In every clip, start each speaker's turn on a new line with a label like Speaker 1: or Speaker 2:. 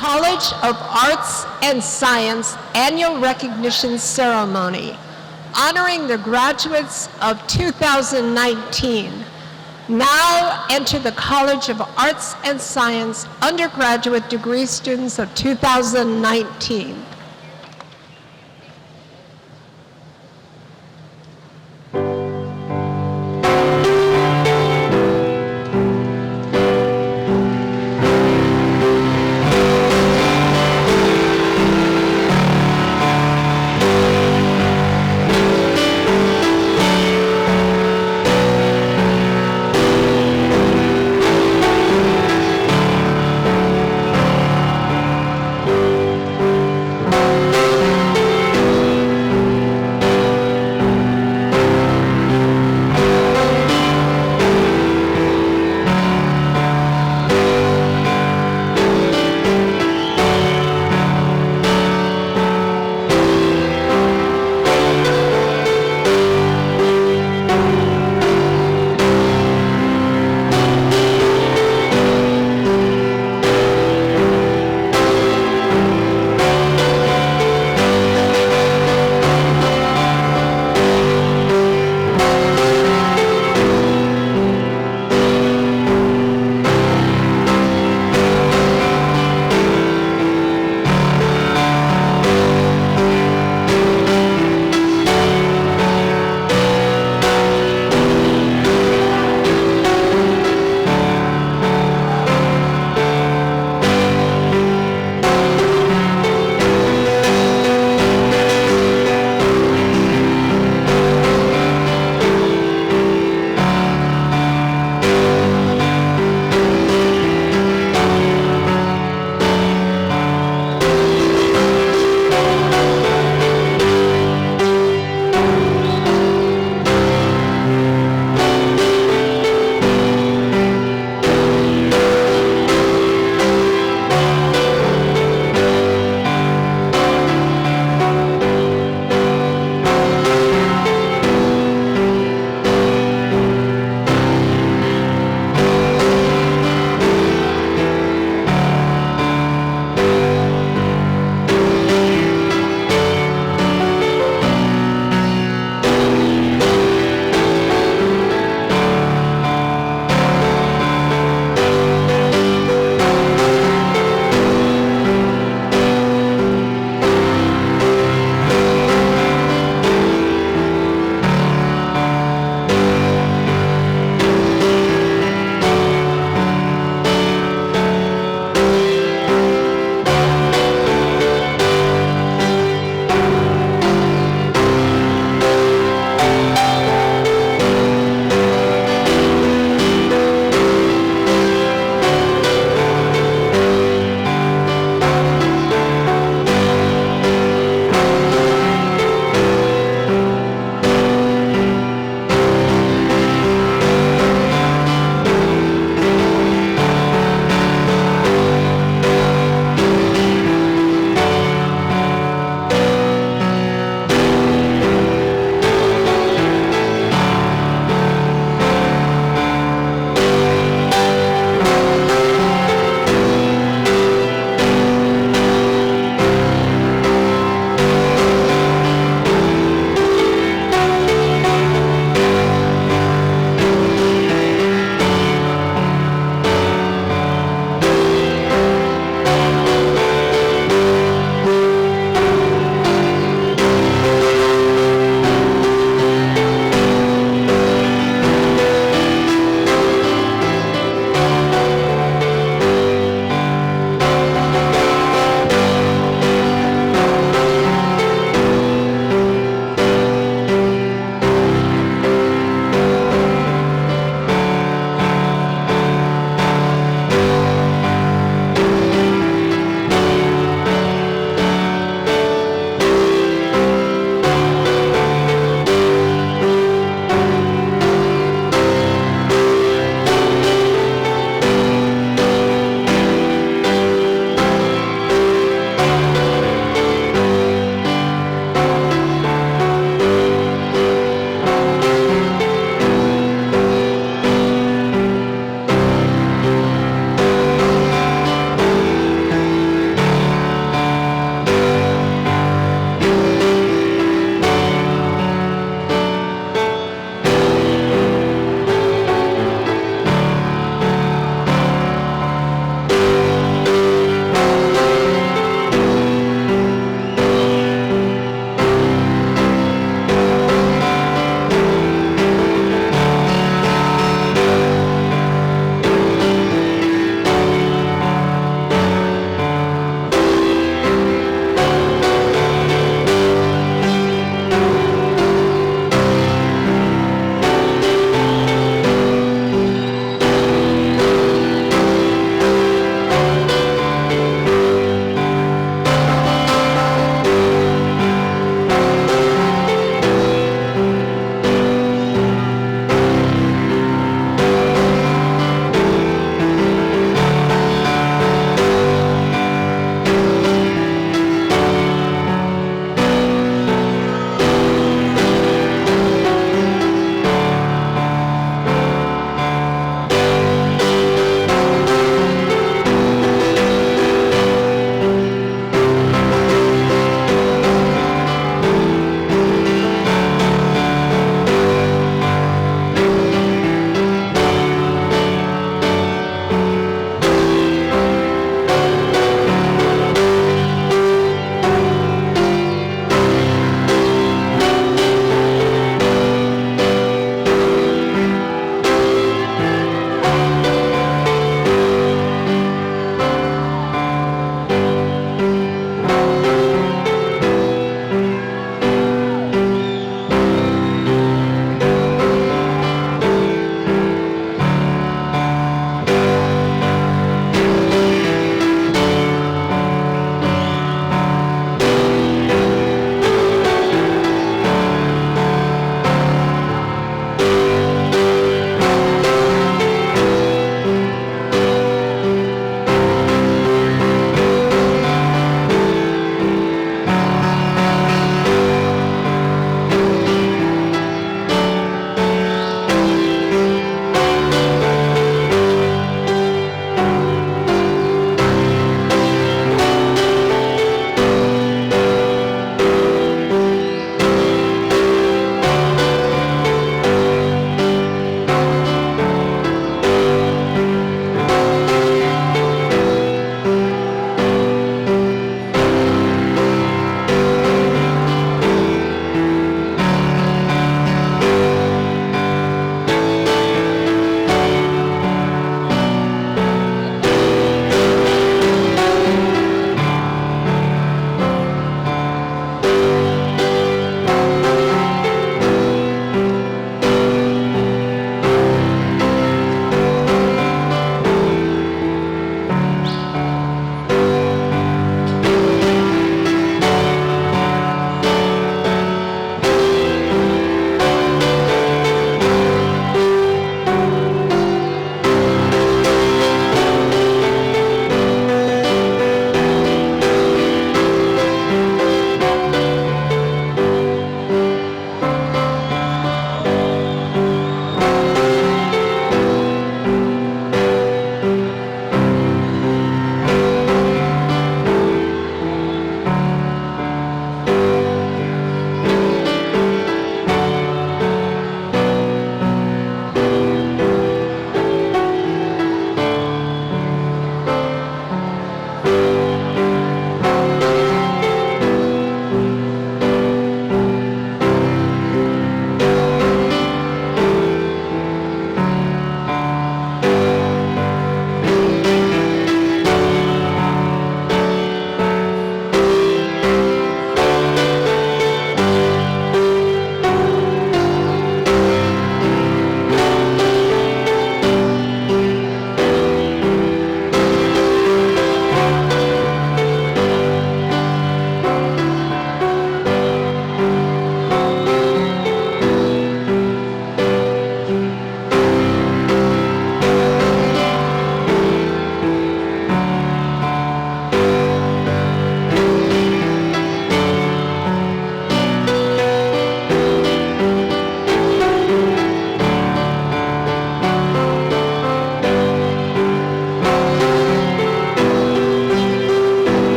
Speaker 1: College of Arts and Science Annual Recognition Ceremony, honoring the graduates of 2019. Now enter the College of Arts and Science undergraduate degree students of 2019.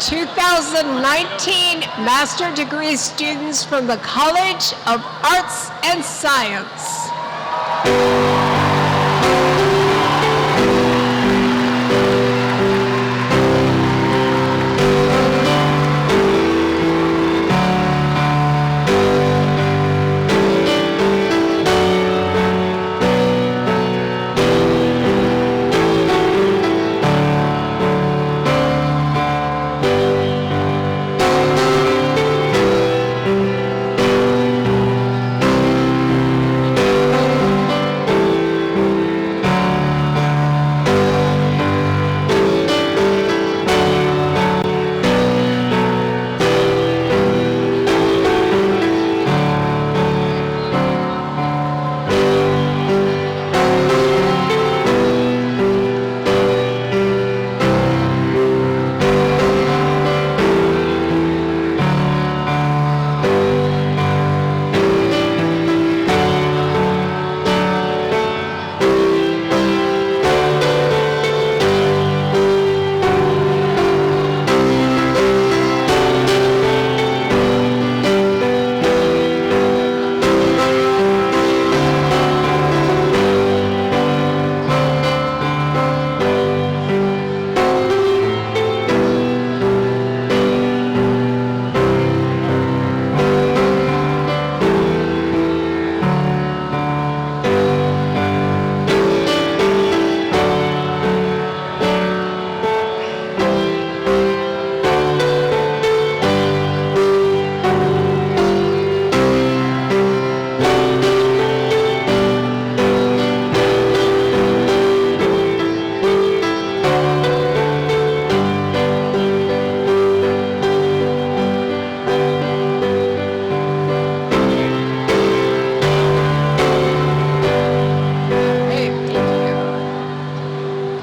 Speaker 1: 2019 master degree students from the College of Arts and Science.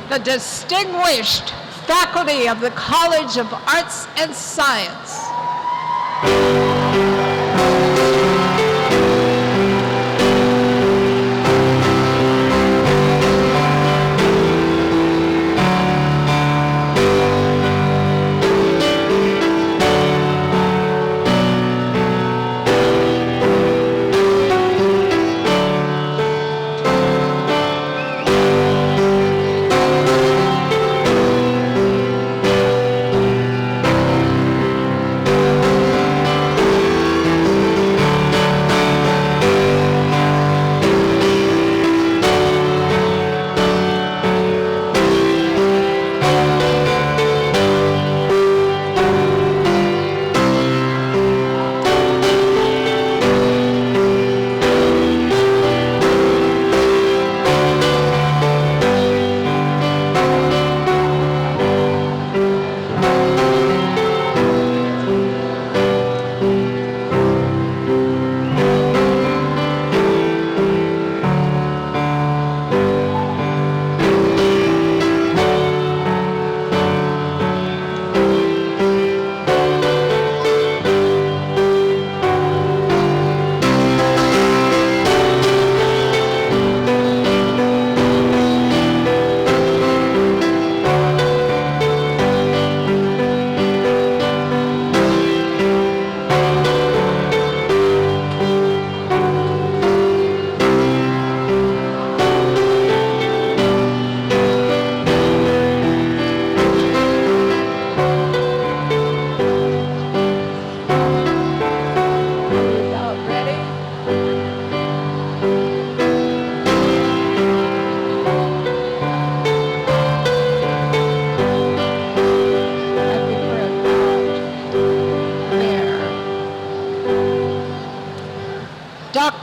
Speaker 1: The distinguished faculty of the College of Arts and Science.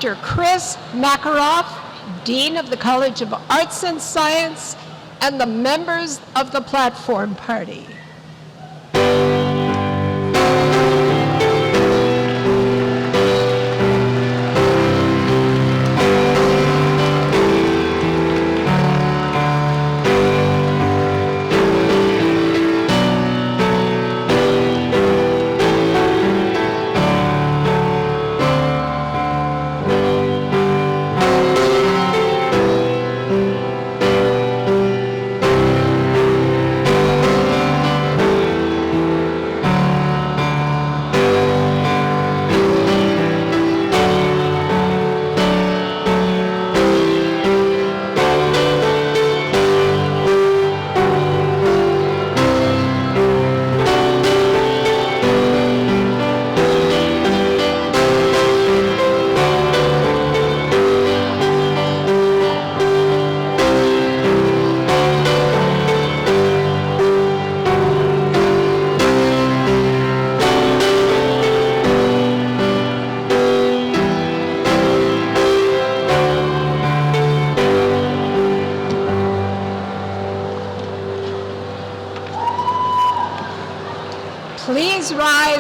Speaker 1: Dr. Chris Makaroff, Dean of the College of Arts and Science, and the members of the Platform Party.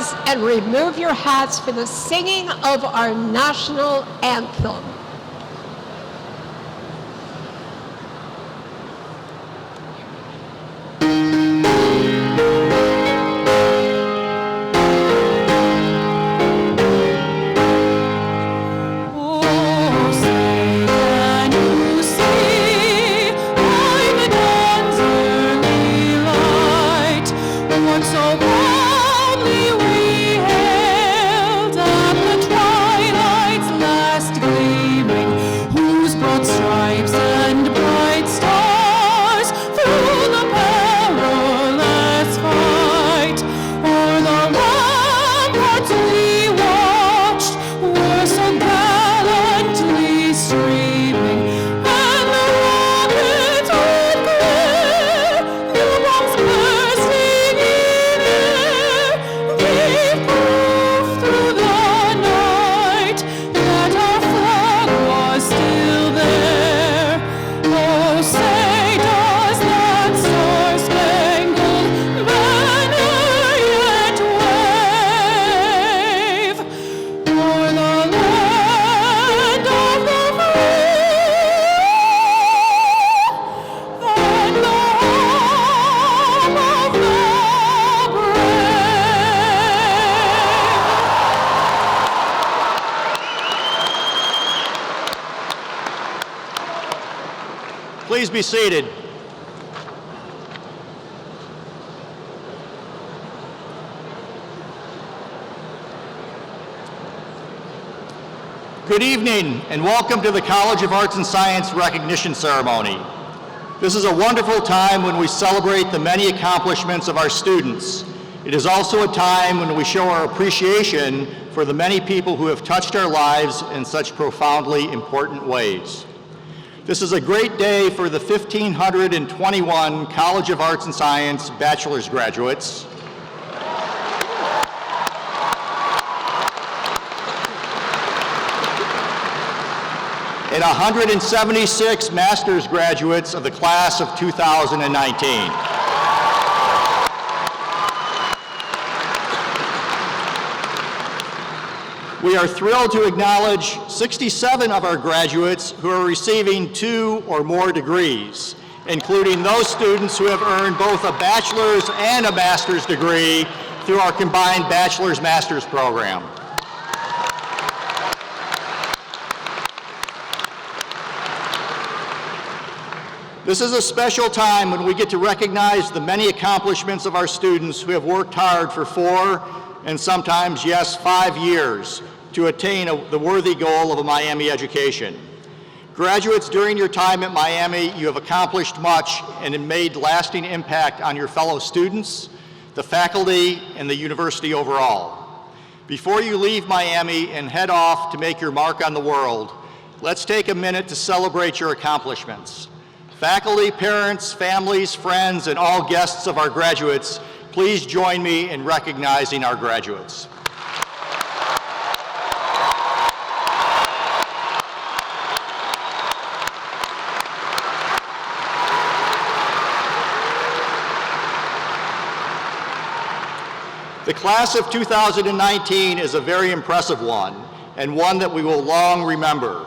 Speaker 1: rise and remove your hats for the singing of our national anthem.
Speaker 2: Please be seated. Good evening and welcome to the College of Arts and Science Recognition Ceremony. This is a wonderful time when we celebrate the many accomplishments of our students. It is also a time when we show our appreciation for the many people who have touched our lives in such profoundly important ways. This is a great day for the 1,521 College of Arts and Science bachelor's graduates, and 176 master's graduates of the class of 2019. We are thrilled to acknowledge 67 of our graduates who are receiving 2 or more degrees, including those students who have earned both a bachelor's and a master's degree through our combined bachelor's-master's program. This is a special time when we get to recognize the many accomplishments of our students who have worked hard for 4 and sometimes, yes, 5 years to attain the worthy goal of a Miami education. Graduates, during your time at Miami, you have accomplished much and have made lasting impact on your fellow students, the faculty, and the university overall. Before you leave Miami and head off to make your mark on the world, let's take a minute to celebrate your accomplishments. Faculty, parents, families, friends, and all guests of our graduates, please join me in recognizing our graduates. The class of 2019 is a very impressive one, and one that we will long remember.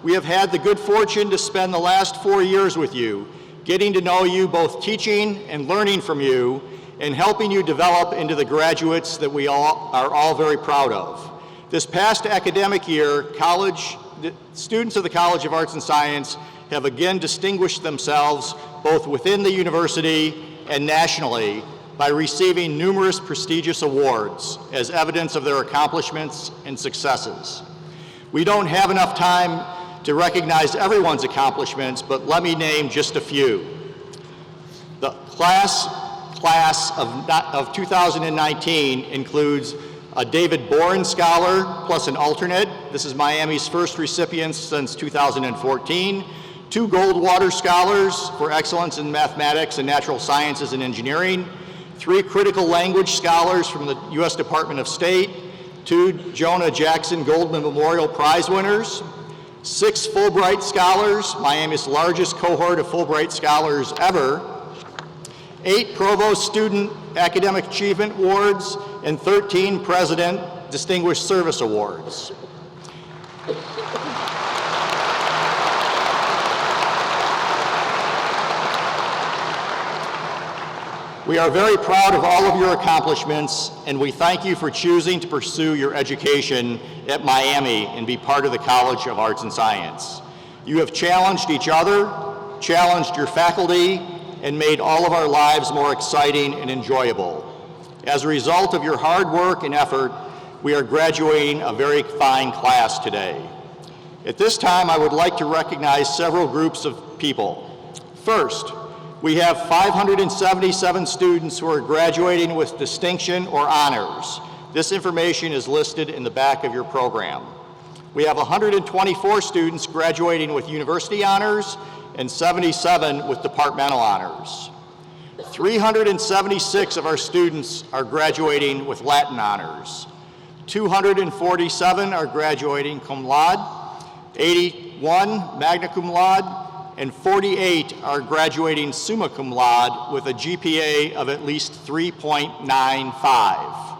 Speaker 2: We have had the good fortune to spend the last 4 years with you, getting to know you, both teaching and learning from you, and helping you develop into the graduates that we are all very proud of. This past academic year, students of the College of Arts and Science have again distinguished themselves both within the university and nationally by receiving numerous prestigious awards as evidence of their accomplishments and successes. We don't have enough time to recognize everyone's accomplishments, but let me name just a few. The class of 2019 includes a David Boren Scholar plus an alternate. This is Miami's first recipient since 2014. 2 Goldwater Scholars for excellence in mathematics and natural sciences and engineering. 3 Critical Language Scholars from the U.S. Department of State. 2 Jonah Jackson Goldman Memorial Prize winners. 6 Fulbright Scholars, Miami's largest cohort of Fulbright Scholars ever. 8 Provost Student Academic Achievement Awards, and 13 President Distinguished Service Awards. We are very proud of all of your accomplishments, and we thank you for choosing to pursue your education at Miami and be part of the College of Arts and Science. You have challenged each other, challenged your faculty, and made all of our lives more exciting and enjoyable. As a result of your hard work and effort, we are graduating a very fine class today. At this time, I would like to recognize several groups of people. First, we have 577 students who are graduating with distinction or honors. This information is listed in the back of your program. We have 124 students graduating with university honors and 77 with departmental honors. 376 of our students are graduating with Latin honors. 247 are graduating cum laude, 81 magna cum laude, and 48 are graduating summa cum laude with a GPA of at least 3.95.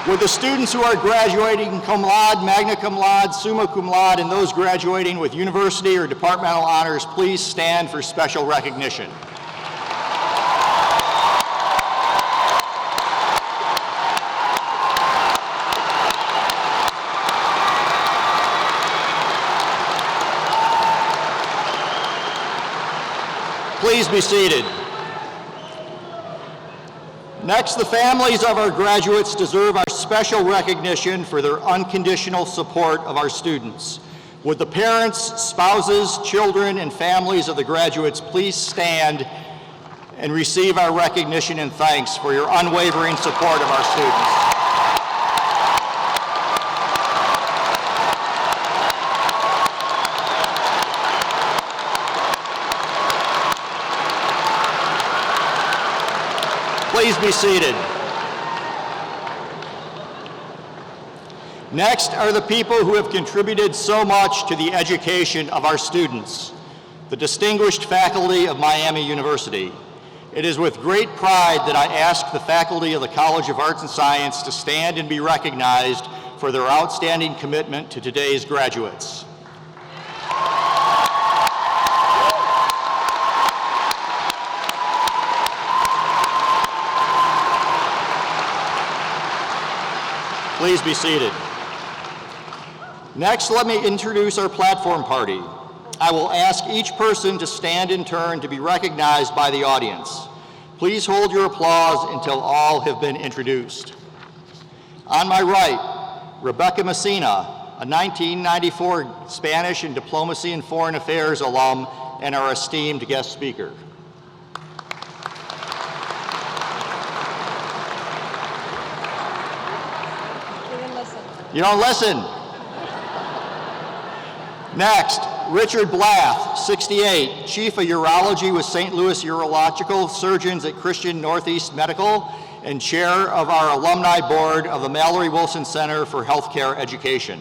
Speaker 2: Would the students who are graduating cum laude, magna cum laude, summa cum laude, and those graduating with university or departmental honors please stand for special recognition? Please be seated. Next, the families of our graduates deserve our special recognition for their unconditional support of our students. Would the parents, spouses, children, and families of the graduates please stand and receive our recognition and thanks for your unwavering support of our students. Please be seated. Next are the people who have contributed so much to the education of our students, the distinguished faculty of Miami University. It is with great pride that I ask the faculty of the College of Arts and Science to stand and be recognized for their outstanding commitment to today's graduates. Please be seated. Next, let me introduce our platform party. I will ask each person to stand in turn to be recognized by the audience. Please hold your applause until all have been introduced. On my right, Rebecca Messina, a 1994 Spanish and Diplomacy and Foreign Affairs alum and our esteemed guest speaker. You don't listen. Next, Richard Blath, 68, Chief of Urology with St. Louis Urological Surgeons at Christian Northeast Medical and Chair of our Alumni Board of the Mallory Wilson Center for Healthcare Education.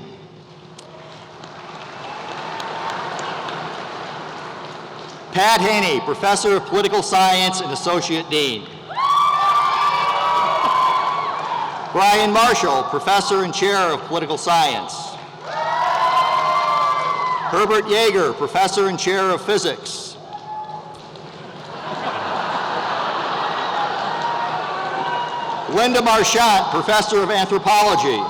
Speaker 2: Pat Haney, Professor of Political Science and Associate Dean. Brian Marshall, Professor and Chair of Political Science. Herbert Yeager, Professor and Chair of Physics. Linda Marchant, Professor of Anthropology.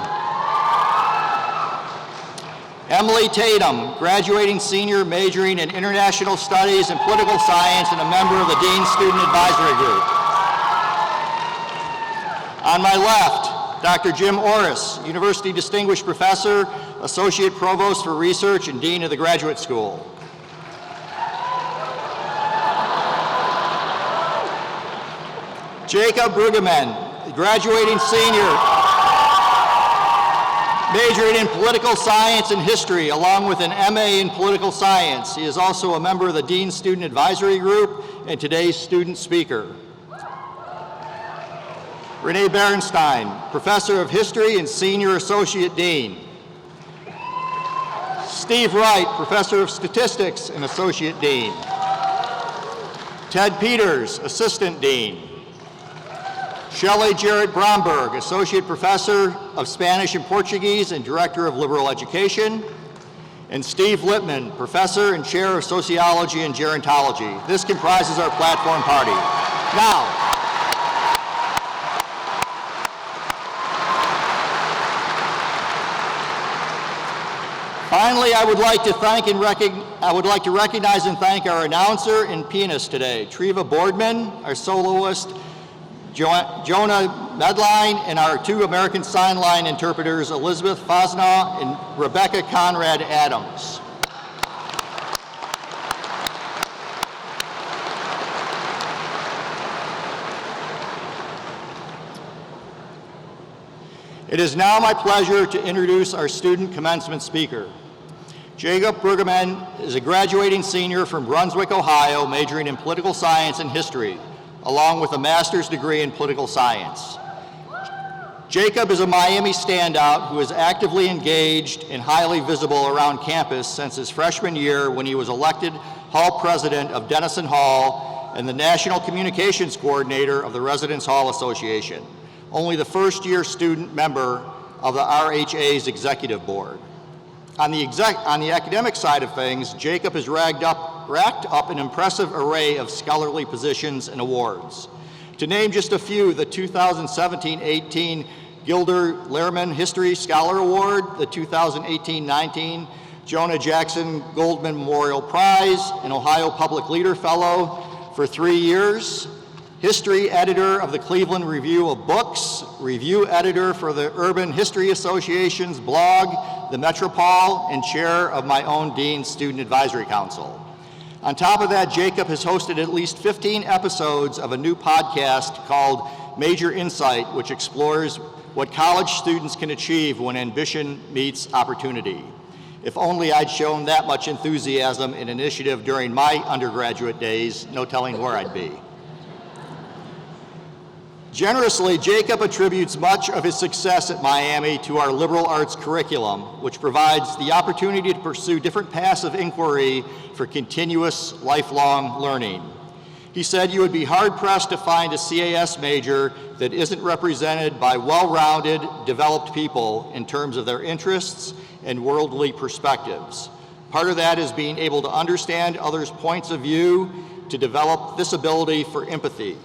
Speaker 2: Emily Tatum, graduating senior majoring in International Studies and Political Science and a member of the Dean's Student Advisory Group. On my left, Dr. Jim Orris, University Distinguished Professor, Associate Provost for Research, and Dean of the Graduate School. Jacob Brueggemann, graduating senior, majoring in Political Science and History, along with an MA in Political Science. He is also a member of the Dean's Student Advisory Group and today's student speaker. Renee Bernstein, Professor of History and Senior Associate Dean. Steve Wright, Professor of Statistics and Associate Dean. Ted Peters, Assistant Dean. Shelley Jarrett Bromberg, Associate Professor of Spanish and Portuguese and Director of Liberal Education. And Steve Lippman, Professor and Chair of Sociology and Gerontology. This comprises our platform party. Now, finally, I would like to recognize and thank our announcer and pianist today, Treva Boardman, our soloist, Jonah Medline, and our two American Sign Line interpreters, Elizabeth Fosnaugh and Rebecca Conrad Adams. It is now my pleasure to introduce our student commencement speaker. Jacob Brueggemann is a graduating senior from Brunswick, Ohio, majoring in political science and history, along with a master's degree in political science. Jacob is a Miami standout who is actively engaged and highly visible around campus since his freshman year when he was elected Hall President of Denison Hall and the National Communications Coordinator of the Residence Hall Association, only the first-year student member of the RHA's Executive Board. On the academic side of things, Jacob has racked up an impressive array of scholarly positions and awards. To name just a few, the 2017-18 Gilder Lehrman History Scholar Award, the 2018-19 Jonah Jackson Goldman Memorial Prize, an Ohio Public Leader Fellow for 3 years, history editor of the Cleveland Review of Books, review editor for the Urban History Association's blog, The Metropole, and chair of my own Dean's Student Advisory Council. On top of that, Jacob has hosted at least 15 episodes of a new podcast called Major Insight, which explores what college students can achieve when ambition meets opportunity. If only I'd shown that much enthusiasm and initiative during my undergraduate days, no telling where I'd be. Generously, Jacob attributes much of his success at Miami to our liberal arts curriculum, which provides the opportunity to pursue different paths of inquiry for continuous lifelong learning. He said you would be hard-pressed to find a CAS major that isn't represented by well-rounded, developed people in terms of their interests and worldly perspectives. Part of that is being able to understand others' points of view, to develop this ability for empathy.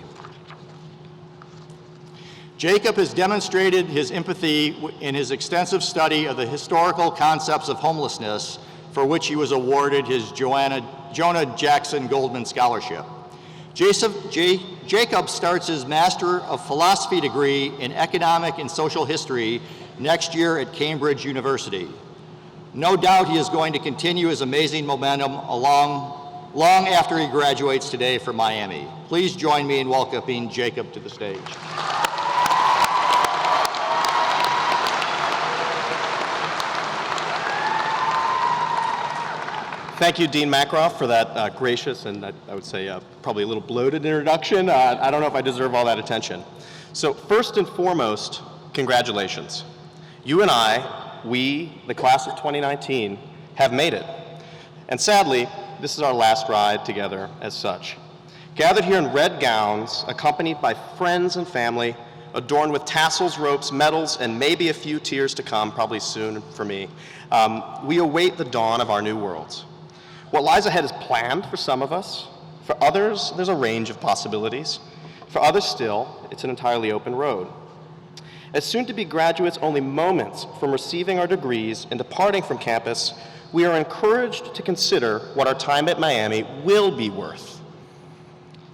Speaker 2: Jacob has demonstrated his empathy in his extensive study of the historical concepts of homelessness, for which he was awarded his Jonah Jackson Goldman Scholarship. Jacob starts his Master of Philosophy degree in Economic and Social History next year at Cambridge University. No doubt he is going to continue his amazing momentum long after he graduates today from Miami. Please join me in welcoming Jacob to the stage.
Speaker 3: Thank you, Dean Makroff, for that gracious and I would say probably a little bloated introduction. I don't know if I deserve all that attention. So first and foremost, congratulations. You and we, the class of 2019, have made it. And sadly, this is our last ride together as such. Gathered here in red gowns, accompanied by friends and family, adorned with tassels, ropes, medals, and maybe a few tears to come, probably soon for me, we await the dawn of our new worlds. What lies ahead is planned for some of us. For others, there's a range of possibilities. For others still, it's an entirely open road. As soon-to-be graduates only moments from receiving our degrees and departing from campus, we are encouraged to consider what our time at Miami will be worth.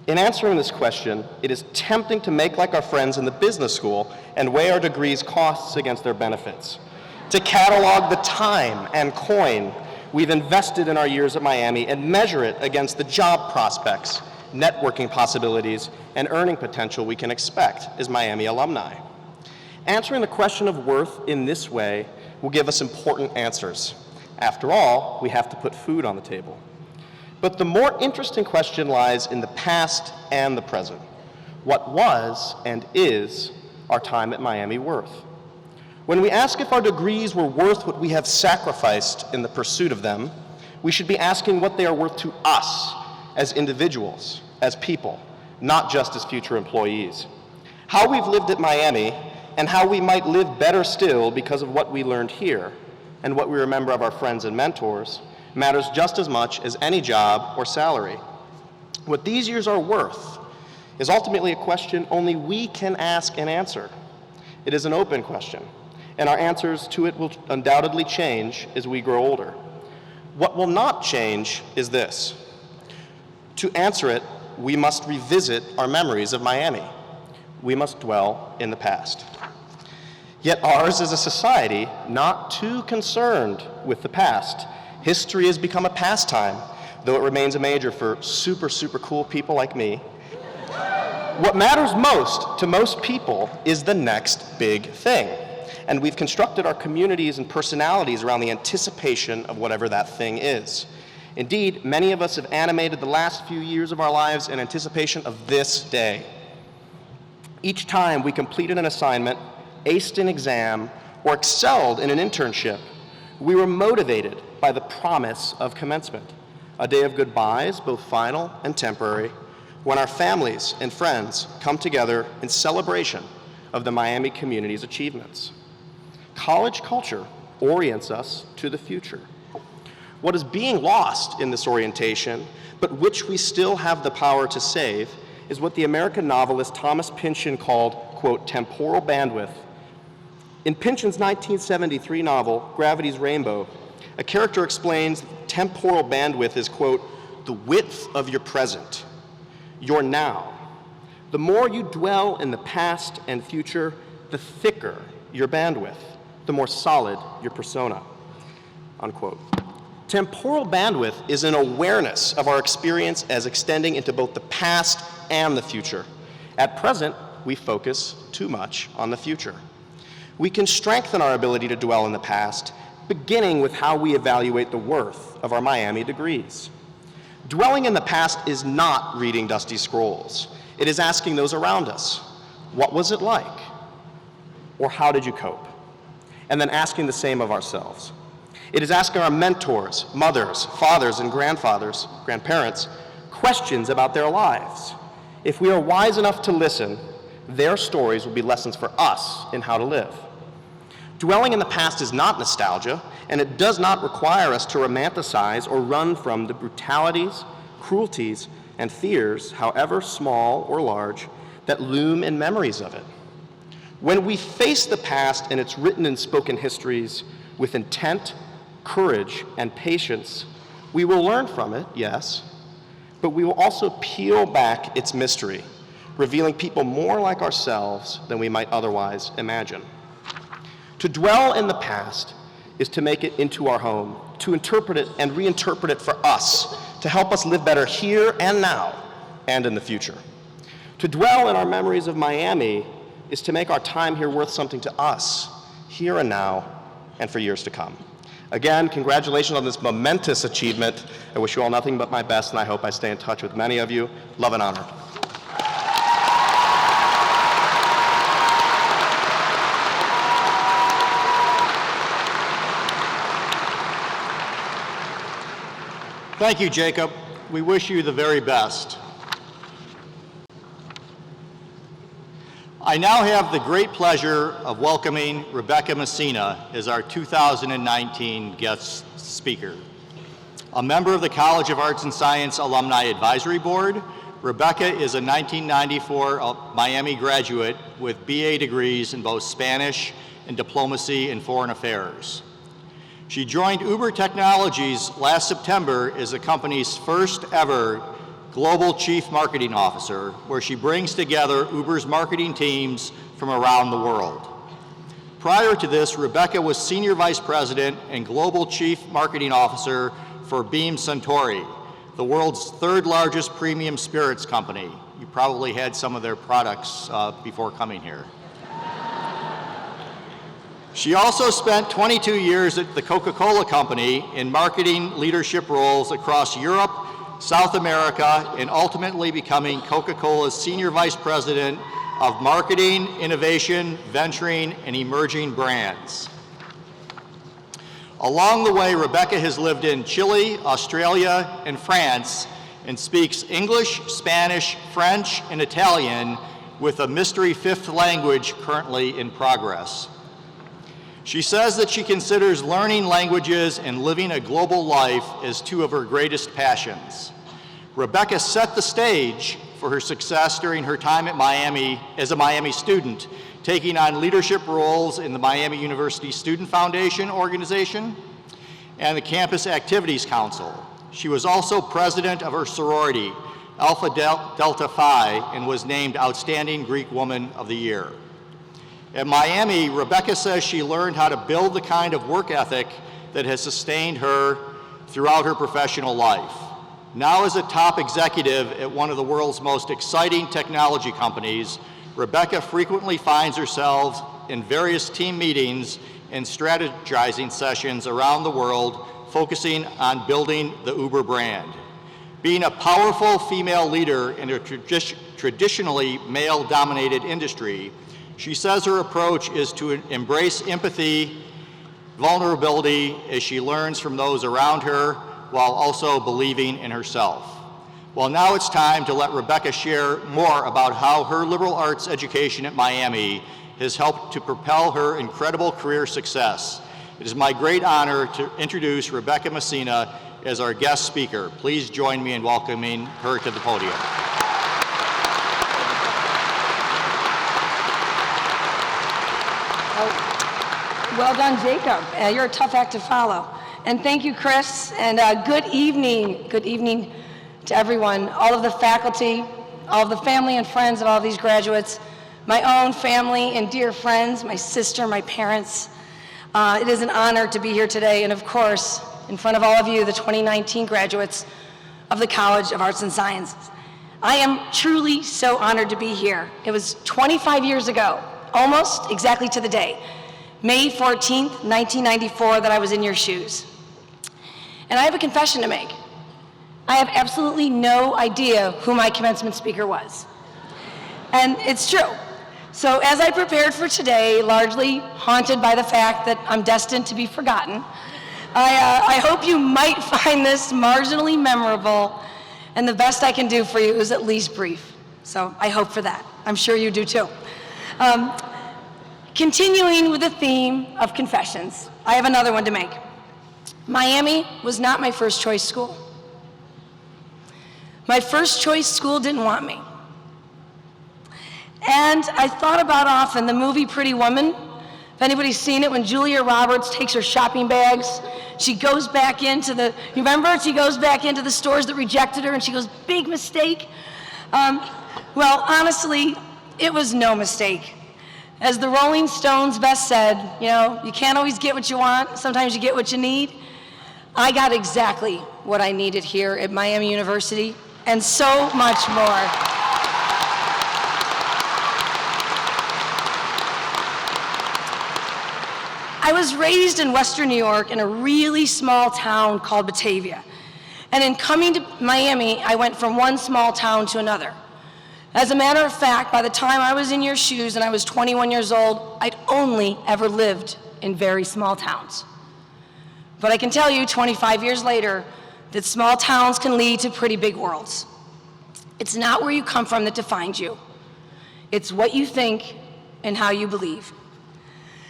Speaker 3: In answering this question, it is tempting to make like our friends in the business school and weigh our degrees' costs against their benefits, to catalog the time and coin we've invested in our years at Miami and measure it against the job prospects, networking possibilities, and earning potential we can expect as Miami alumni. Answering the question of worth in this way will give us important answers. After all, we have to put food on the table. But the more interesting question lies in the past and the present. What was and is our time at Miami worth? When we ask if our degrees were worth what we have sacrificed in the pursuit of them, we should be asking what they are worth to us as individuals, as people, not just as future employees. How we've lived at Miami and how we might live better still because of what we learned here and what we remember of our friends and mentors matters just as much as any job or salary. What these years are worth is ultimately a question only we can ask and answer. It is an open question, and our answers to it will undoubtedly change as we grow older. What will not change is this. To answer it, we must revisit our memories of Miami. We must dwell in the past. Yet ours is a society not too concerned with the past. History has become a pastime, though it remains a major for super cool people like me. What matters most to most people is the next big thing. And we've constructed our communities and personalities around the anticipation of whatever that thing is. Indeed, many of us have animated the last few years of our lives in anticipation of this day. Each time we completed an assignment, aced an exam, or excelled in an internship, we were motivated by the promise of commencement, a day of goodbyes, both final and temporary, when our families and friends come together in celebration of the Miami community's achievements. College culture orients us to the future. What is being lost in this orientation, but which we still have the power to save, is what the American novelist Thomas Pynchon called, quote, temporal bandwidth. In Pynchon's 1973 novel, Gravity's Rainbow, a character explains temporal bandwidth is, quote, the width of your present, your now. The more you dwell in the past and future, the thicker your bandwidth, the more solid your persona, unquote. Temporal bandwidth is an awareness of our experience as extending into both the past and the future. At present, we focus too much on the future. We can strengthen our ability to dwell in the past, beginning with how we evaluate the worth of our Miami degrees. Dwelling in the past is not reading dusty scrolls. It is asking those around us, what was it like? Or how did you cope? And then asking the same of ourselves. It is asking our mentors, mothers, fathers, and grandparents, questions about their lives. If we are wise enough to listen, their stories will be lessons for us in how to live. Dwelling in the past is not nostalgia, and it does not require us to romanticize or run from the brutalities, cruelties, and fears, however small or large, that loom in memories of it. When we face the past and its written and spoken histories with intent, courage, and patience, we will learn from it, yes, but we will also peel back its mystery, revealing people more like ourselves than we might otherwise imagine. To dwell in the past is to make it into our home, to interpret it and reinterpret it for us, to help us live better here and now and in the future. To dwell in our memories of Miami is to make our time here worth something to us, here and now, and for years to come. Again, congratulations on this momentous achievement. I wish you all nothing but my best, and I hope I stay in touch with many of you. Love and honor.
Speaker 2: Thank you, Jacob. We wish you the very best. I now have the great pleasure of welcoming Rebecca Messina as our 2019 guest speaker. A member of the College of Arts and Science Alumni Advisory Board, Rebecca is a 1994 Miami graduate with BA degrees in both Spanish and Diplomacy in Foreign Affairs. She joined Uber Technologies last September as the company's first ever Global Chief Marketing Officer, where she brings together Uber's marketing teams from around the world. Prior to this, Rebecca was Senior Vice President and Global Chief Marketing Officer for Beam Suntory, the world's third largest premium spirits company. You probably had some of their products before coming here. She also spent 22 years at the Coca-Cola Company in marketing leadership roles across Europe, South America, and ultimately becoming Coca-Cola's Senior Vice President of Marketing, Innovation, Venturing, and Emerging Brands. Along the way, Rebecca has lived in Chile, Australia, and France, and speaks English, Spanish, French, and Italian, with a mystery fifth language currently in progress. She says that she considers learning languages and living a global life as two of her greatest passions. Rebecca set the stage for her success during her time at Miami as a Miami student, taking on leadership roles in the Miami University Student Foundation organization and the Campus Activities Council. She was also president of her sorority, Alpha Delta Phi, and was named Outstanding Greek Woman of the Year. At Miami, Rebecca says she learned how to build the kind of work ethic that has sustained her throughout her professional life. Now as a top executive at one of the world's most exciting technology companies, Rebecca frequently finds herself in various team meetings and strategizing sessions around the world, focusing on building the Uber brand. Being a powerful female leader in a traditionally male-dominated industry, she says her approach is to embrace empathy, vulnerability as she learns from those around her, while also believing in herself. Well, now it's time to let Rebecca share more about how her liberal arts education at Miami has helped to propel her incredible career success. It is my great honor to introduce Rebecca Messina as our guest speaker. Please join me in welcoming her to the podium.
Speaker 4: Well done, Jacob. You're a tough act to follow. And thank you, Chris, and good evening. Good evening to everyone, all of the faculty, all of the family and friends of all of these graduates, my own family and dear friends, my sister, my parents. It is an honor to be here today, and of course, in front of all of you, the 2019 graduates of the College of Arts and Sciences. I am truly so honored to be here. It was 25 years ago, almost exactly to the day, May 14th, 1994, that I was in your shoes. And I have a confession to make. I have absolutely no idea who my commencement speaker was. And it's true. So as I prepared for today, largely haunted by the fact that I'm destined to be forgotten, I hope you might find this marginally memorable, and the best I can do for you is at least brief. So I hope for that. I'm sure you do too. Continuing with the theme of confessions, I have another one to make. Miami was not my first choice school. My first choice school didn't want me. And I thought about often the movie Pretty Woman. If anybody's seen it, when Julia Roberts takes her shopping bags, she goes back into the, you remember? She goes back into the stores that rejected her and she goes, big mistake. Well, honestly, it was no mistake. As the Rolling Stones best said, you know, you can't always get what you want, sometimes you get what you need. I got exactly what I needed here at Miami University, and so much more. I was raised in Western New York in a really small town called Batavia. And in coming to Miami, I went from one small town to another. As a matter of fact, by the time I was in your shoes and I was 21 years old, I'd only ever lived in very small towns. But I can tell you 25 years later that small towns can lead to pretty big worlds. It's not where you come from that defines you. It's what you think and how you believe.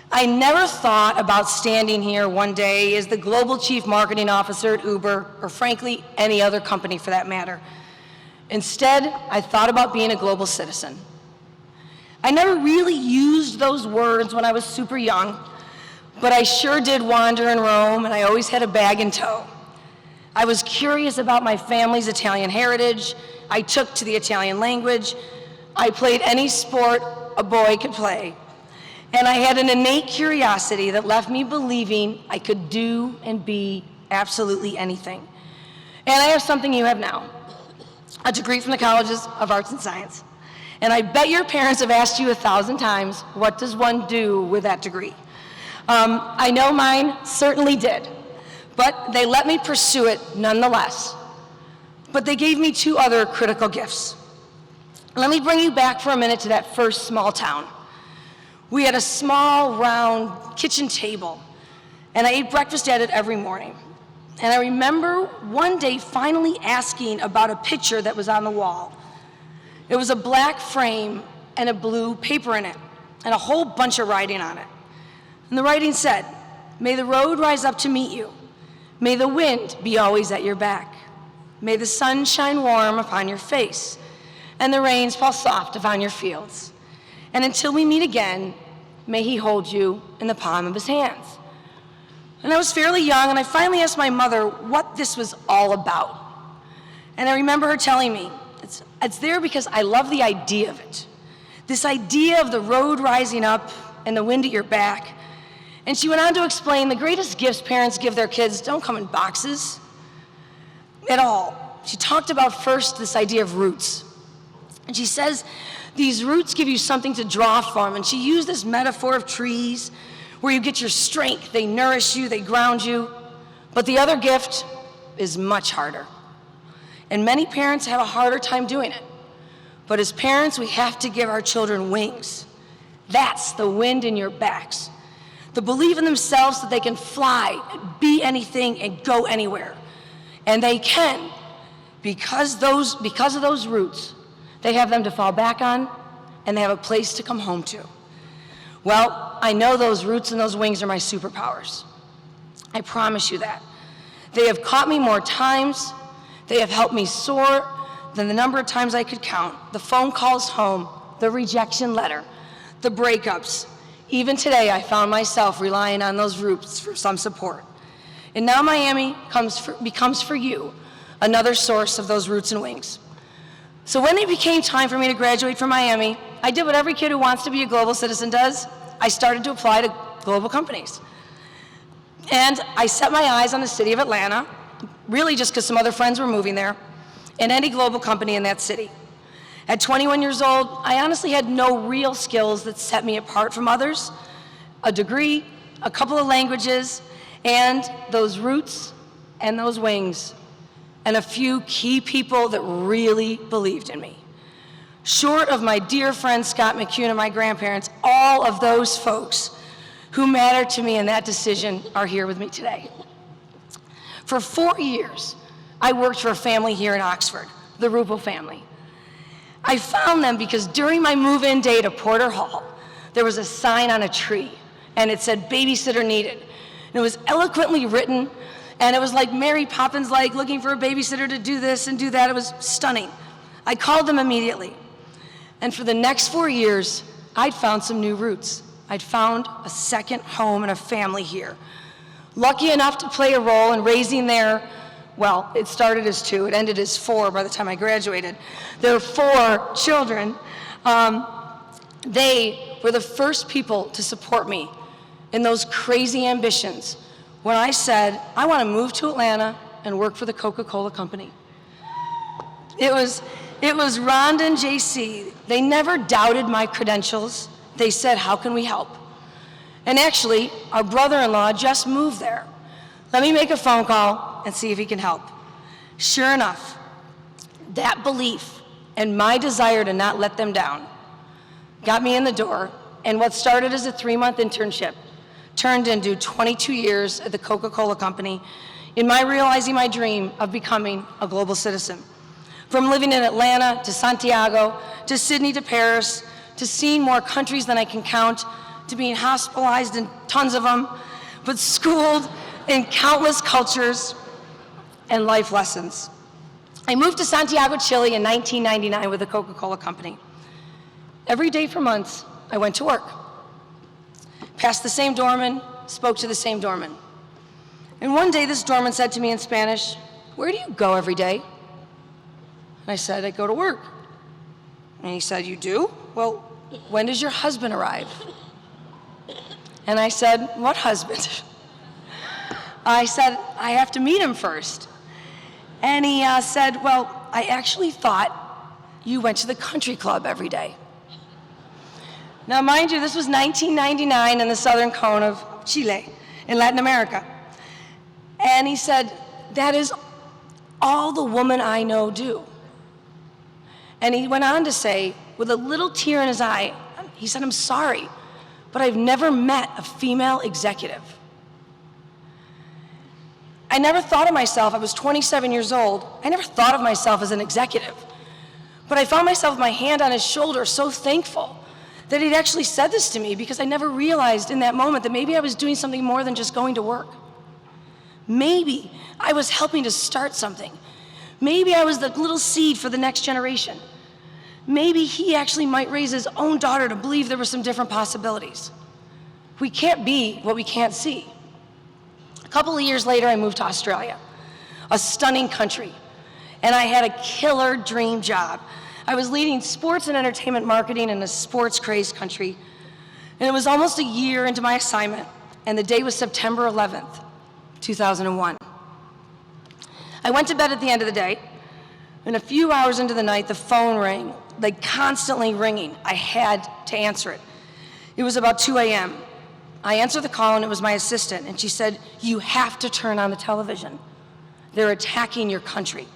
Speaker 4: I never thought about standing here one day as the global chief marketing officer at Uber, or frankly, any other company for that matter. Instead, I thought about being a global citizen. I never really used those words when I was super young, but I sure did wander and roam, and I always had a bag in tow. I was curious about my family's Italian heritage. I took to the Italian language. I played any sport a boy could play. And I had an innate curiosity that left me believing I could do and be absolutely anything. And I have something you have now, a degree from the Colleges of Arts and Science. And I bet your parents have asked you 1,000 times, what does one do with that degree? I know mine certainly did, but they let me pursue it nonetheless. But they gave me two other critical gifts. Let me bring you back for a minute to that first small town. We had a small, round kitchen table, and I ate breakfast at it every morning. And I remember one day finally asking about a picture that was on the wall. It was a black frame and a blue paper in it, and a whole bunch of writing on it. And the writing said, "May the road rise up to meet you. May the wind be always at your back. May the sun shine warm upon your face, and the rains fall soft upon your fields. And until we meet again, may he hold you in the palm of his hands." And I was fairly young, and I finally asked my mother what this was all about. And I remember her telling me, it's there because I love the idea of it. This idea of the road rising up and the wind at your back. And she went on to explain the greatest gifts parents give their kids don't come in boxes at all. She talked about first this idea of roots. And she says these roots give you something to draw from. And she used this metaphor of trees where you get your strength. They nourish you, they ground you. But the other gift is much harder. And many parents have a harder time doing it. But as parents, we have to give our children wings. That's the wind in your backs. The belief in themselves that they can fly, be anything, and go anywhere. And they can, because of those roots, they have them to fall back on, and they have a place to come home to. Well, I know those roots and those wings are my superpowers. I promise you that. They have caught me more times. They have helped me soar than the number of times I could count. The phone calls home, the rejection letter, the breakups. Even today, I found myself relying on those roots for some support. And now Miami becomes for you another source of those roots and wings. So when it became time for me to graduate from Miami, I did what every kid who wants to be a global citizen does. I started to apply to global companies. And I set my eyes on the city of Atlanta, really just because some other friends were moving there, and any global company in that city. At 21 years old, I honestly had no real skills that set me apart from others. A degree, a couple of languages, and those roots and those wings, and a few key people that really believed in me. Short of my dear friend Scott McCune and my grandparents, all of those folks who mattered to me in that decision are here with me today. For 4 years, I worked for a family here in Oxford, the Ruppel family. I found them because during my move-in day to Porter Hall, there was a sign on a tree, and it said, "Babysitter needed." And it was eloquently written, and it was like Mary Poppins, like looking for a babysitter to do this and do that. It was stunning. I called them immediately. And for the next 4 years, I'd found some new roots. I'd found a second home and a family here. Lucky enough to play a role in raising their, well, it started as 2, it ended as 4 by the time I graduated. There were 4 children. They were the first people to support me in those crazy ambitions when I said, I want to move to Atlanta and work for the Coca-Cola company. It was Rhonda and JC. They never doubted my credentials. They said, how can we help? And actually, our brother-in-law just moved there. Let me make a phone call and see if he can help. Sure enough, that belief and my desire to not let them down got me in the door, and what started as a 3-month internship turned into 22 years at the Coca-Cola company in my realizing my dream of becoming a global citizen. From living in Atlanta to Santiago, to Sydney to Paris, to seeing more countries than I can count, to being hospitalized in tons of them, but schooled in countless cultures and life lessons. I moved to Santiago, Chile in 1999 with the Coca-Cola company. Every day for months, I went to work. Passed the same doorman, spoke to the same doorman. And one day this doorman said to me in Spanish, "Where do you go every day?" And I said, "I go to work." And he said, "You do? Well, when does your husband arrive?" And I said, "What husband?" I said, "I have to meet him first." And he said, "Well, I actually thought you went to the country club every day." Now, mind you, this was 1999 in the southern cone of Chile in Latin America. And he said, "That is all the woman I know do." And he went on to say, with a little tear in his eye, he said, "I'm sorry, but I've never met a female executive." I never thought of myself, I was 27 years old, I never thought of myself as an executive. But I found myself with my hand on his shoulder, so thankful that he'd actually said this to me, because I never realized in that moment that maybe I was doing something more than just going to work. Maybe I was helping to start something. Maybe I was the little seed for the next generation. Maybe he actually might raise his own daughter to believe there were some different possibilities. We can't be what we can't see. A couple of years later, I moved to Australia, a stunning country, and I had a killer dream job. I was leading sports and entertainment marketing in a sports-crazed country, and it was almost a year into my assignment, and the day was September 11th, 2001. I went to bed at the end of the day, and a few hours into the night, the phone rang, like constantly ringing. I had to answer it. It was about 2 a.m. I answered the call, and it was my assistant, and she said, "You have to turn on the television. They're attacking your country."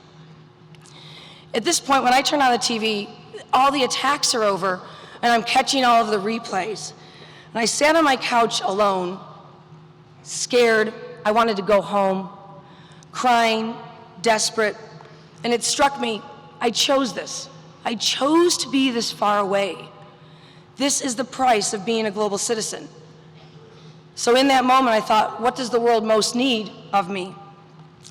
Speaker 4: At this point, when I turn on the TV, all the attacks are over, and I'm catching all of the replays. And I sat on my couch alone, scared. I wanted to go home, crying, desperate. And it struck me, I chose this. I chose to be this far away. This is the price of being a global citizen. So in that moment, I thought, what does the world most need of me?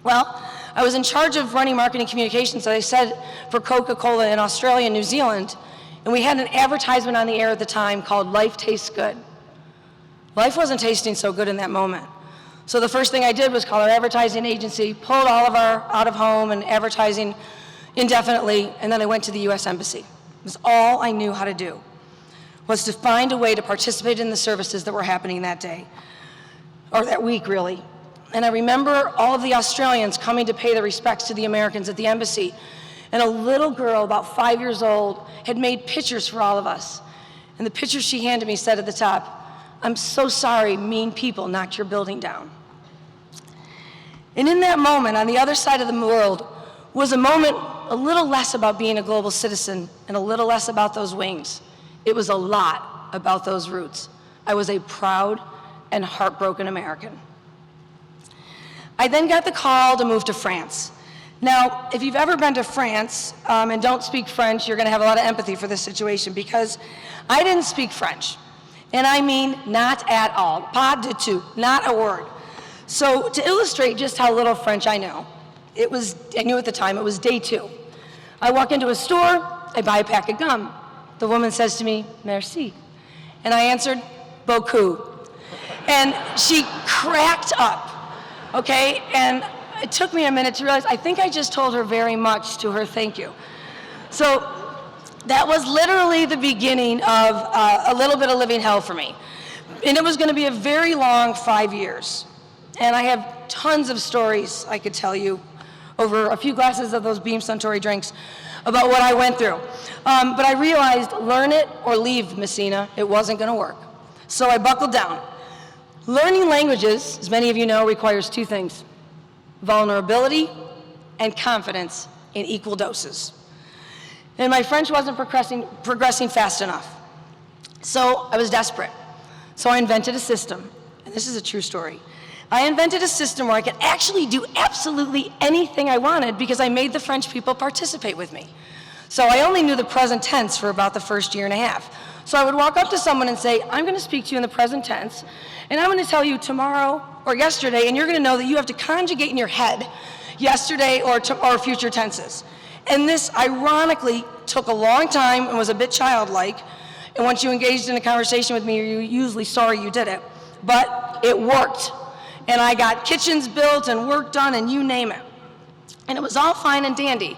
Speaker 4: Well, I was in charge of running marketing communications, as I said, for Coca-Cola in Australia and New Zealand, and we had an advertisement on the air at the time called "Life Tastes Good." Life wasn't tasting so good in that moment. So the first thing I did was call our advertising agency, pulled all of our out-of-home and advertising indefinitely, and then I went to the US Embassy. It was all I knew how to do, was to find a way to participate in the services that were happening that day, or that week, really. And I remember all of the Australians coming to pay their respects to the Americans at the embassy. And a little girl, about 5 years old, had made pictures for all of us. And the picture she handed me said at the top, "I'm so sorry mean people knocked your building down." And in that moment, on the other side of the world, was a moment a little less about being a global citizen and a little less about those wings. It was a lot about those roots. I was a proud and heartbroken American. I then got the call to move to France. Now, if you've ever been to France and don't speak French, you're gonna have a lot of empathy for this situation, because I didn't speak French. And I mean, not at all, pas du tout, not a word. So to illustrate just how little French I know, I knew at the time, it was day 2. I walk into a store, I buy a pack of gum. The woman says to me, "Merci." And I answered, "Beaucoup." And she cracked up. Okay, and it took me a minute to realize, I think I just told her very much to her thank you. So that was literally the beginning of a little bit of living hell for me. And it was gonna be a very long 5 years. And I have tons of stories I could tell you over a few glasses of those Beam Suntory drinks about what I went through. But I realized, learn it or leave, Messina. It wasn't gonna work. So I buckled down. Learning languages, as many of you know, requires 2 things: vulnerability and confidence in equal doses. And my French wasn't progressing fast enough. So I was desperate. So I invented a system, and this is a true story. I invented a system where I could actually do absolutely anything I wanted, because I made the French people participate with me. So I only knew the present tense for about the first year and a half. So I would walk up to someone and say, "I'm gonna speak to you in the present tense, and I'm gonna tell you tomorrow or yesterday, and you're gonna know that you have to conjugate in your head yesterday or future tenses." And this ironically took a long time and was a bit childlike. And once you engaged in a conversation with me, you're usually sorry you did it. But it worked. And I got kitchens built and work done and you name it. And it was all fine and dandy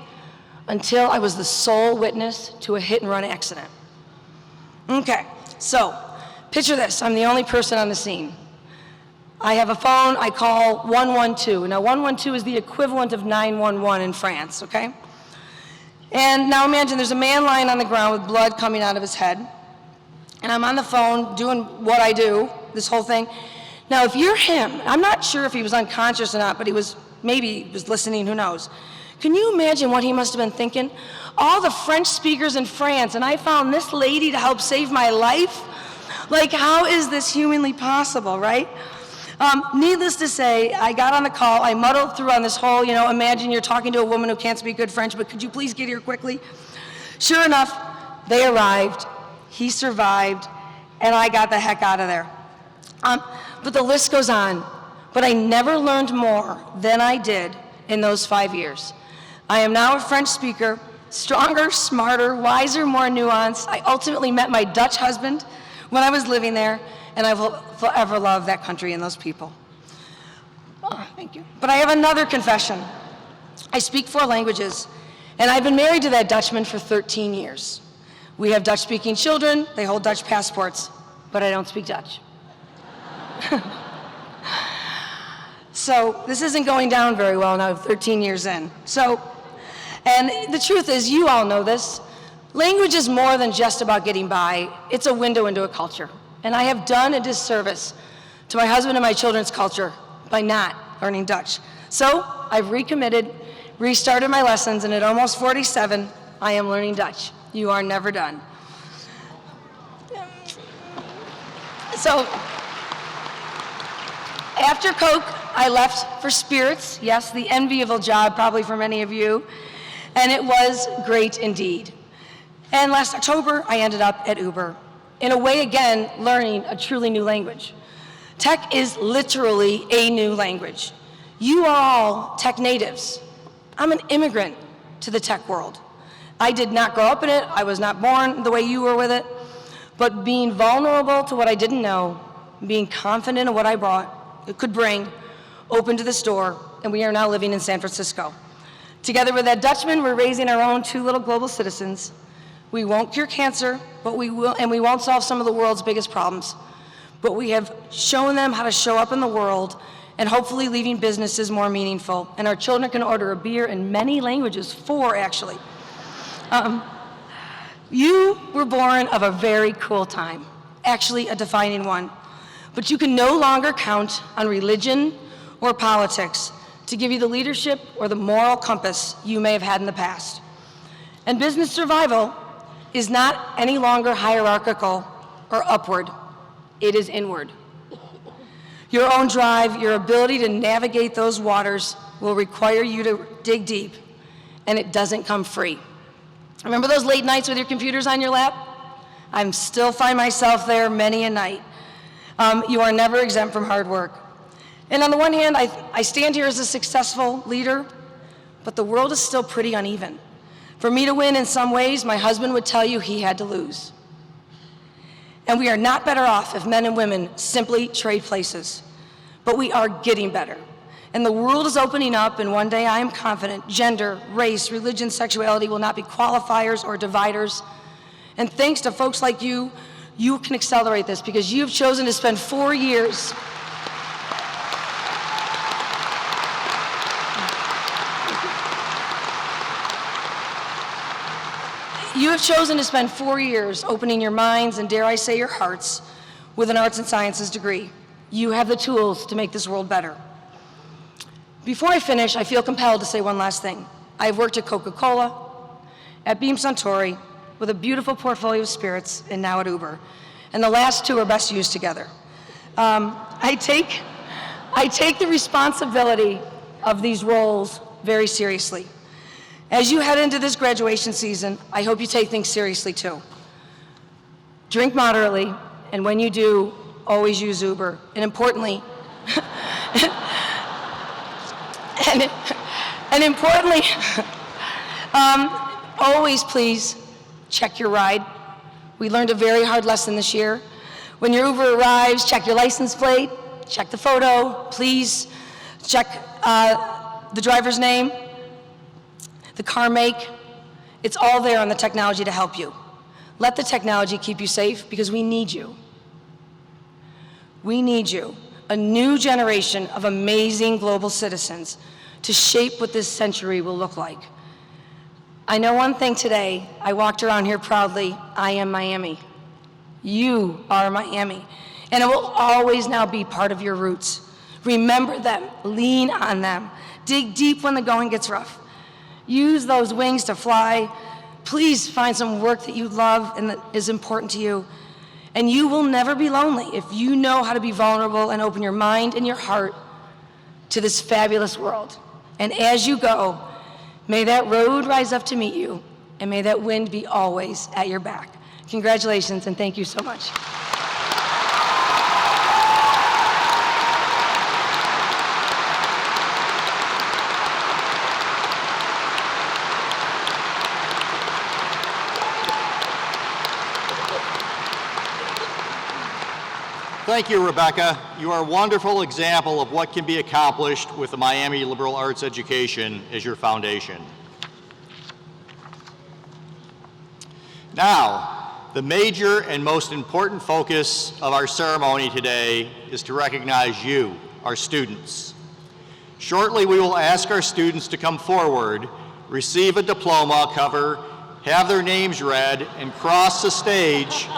Speaker 4: until I was the sole witness to a hit and run accident. Okay, so picture this. I'm the only person on the scene. I have a phone, I call 112. Now 112 is the equivalent of 911 in France, okay? And now imagine there's a man lying on the ground with blood coming out of his head. And I'm on the phone doing what I do, this whole thing. Now if you're him, I'm not sure if he was unconscious or not, but maybe he was listening, who knows. Can you imagine what he must have been thinking? All the French speakers in France, and I found this lady to help save my life? Like, how is this humanly possible, right? Needless to say, I got on the call, I muddled through on this whole, imagine you're talking to a woman who can't speak good French, but could you please get here quickly? Sure enough, they arrived, he survived, and I got the heck out of there. But the list goes on. But I never learned more than I did in those 5 years. I am now a French speaker, stronger, smarter, wiser, more nuanced. I ultimately met my Dutch husband when I was living there, and I will forever love that country and those people. Oh, thank you. But I have another confession. I speak 4 languages, and I've been married to that Dutchman for 13 years. We have Dutch-speaking children, they hold Dutch passports, but I don't speak Dutch. So this isn't going down very well now, 13 years in. And the truth is, you all know this, language is more than just about getting by. It's a window into a culture. And I have done a disservice to my husband and my children's culture by not learning Dutch. So I've recommitted, restarted my lessons, and at almost 47, I am learning Dutch. You are never done. So after Coke, I left for spirits. Yes, the enviable job probably for many of you. And it was great indeed. And last October, I ended up at Uber. In a way, again, learning a truly new language. Tech is literally a new language. You are all tech natives. I'm an immigrant to the tech world. I did not grow up in it. I was not born the way you were with it. But being vulnerable to what I didn't know, being confident in what I could bring, opened this door, and we are now living in San Francisco. Together with that Dutchman, we're raising our own 2 little global citizens. We won't cure cancer, but we will, and we won't solve some of the world's biggest problems. But we have shown them how to show up in the world and hopefully leaving businesses more meaningful. And our children can order a beer in many languages, 4 actually. You were born of a very cool time, actually a defining one. But you can no longer count on religion or politics to give you the leadership or the moral compass you may have had in the past. And business survival is not any longer hierarchical or upward, it is inward. Your own drive, your ability to navigate those waters will require you to dig deep, and it doesn't come free. Remember those late nights with your computers on your lap? I still find myself there many a night. You are never exempt from hard work. And on the one hand, I stand here as a successful leader, but the world is still pretty uneven. For me to win in some ways, my husband would tell you he had to lose. And we are not better off if men and women simply trade places, but we are getting better. And the world is opening up, and one day I am confident gender, race, religion, sexuality will not be qualifiers or dividers. And thanks to folks like you, you can accelerate this because you've chosen to spend 4 years You have chosen to spend 4 years opening your minds and, dare I say, your hearts with an arts and sciences degree. You have the tools to make this world better. Before I finish, I feel compelled to say one last thing. I've worked at Coca-Cola, at Beam Suntory, with a beautiful portfolio of spirits, and now at Uber. And the last 2 are best used together. I take the responsibility of these roles very seriously. As you head into this graduation season, I hope you take things seriously too. Drink moderately, and when you do, always use Uber. And importantly, always please check your ride. We learned a very hard lesson this year. When your Uber arrives, check your license plate, check the photo, please check the driver's name, the car make. It's all there on the technology to help you. Let the technology keep you safe because we need you. We need you, a new generation of amazing global citizens to shape what this century will look like. I know one thing today, I walked around here proudly, I am Miami. You are Miami, and it will always now be part of your roots. Remember them, lean on them, dig deep when the going gets rough. Use those wings to fly. Please find some work that you love and that is important to you. And you will never be lonely if you know how to be vulnerable and open your mind and your heart to this fabulous world. And as you go, may that road rise up to meet you, and may that wind be always at your back. Congratulations, and thank you so much.
Speaker 2: Thank you, Rebecca. You are a wonderful example of what can be accomplished with the Miami Liberal Arts Education as your foundation. Now, the major and most important focus of our ceremony today is to recognize you, our students. Shortly, we will ask our students to come forward, receive a diploma cover, have their names read, and cross the stage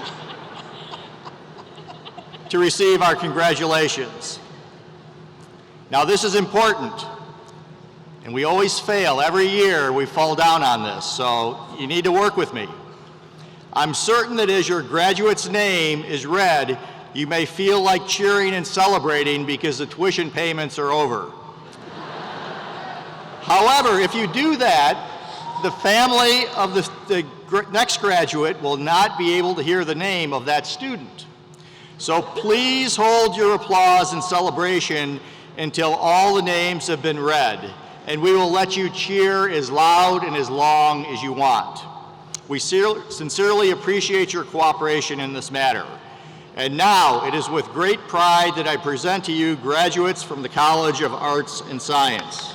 Speaker 2: to receive our congratulations. Now, this is important, and we always fail. Every year we fall down on this, so you need to work with me. I'm certain that as your graduate's name is read, you may feel like cheering and celebrating because the tuition payments are over. However, if you do that, the family of the next graduate will not be able to hear the name of that student. So please hold your applause and celebration until all the names have been read, and we will let you cheer as loud and as long as you want. We sincerely appreciate your cooperation in this matter. And now, it is with great pride that I present to you graduates from the College of Arts and Science.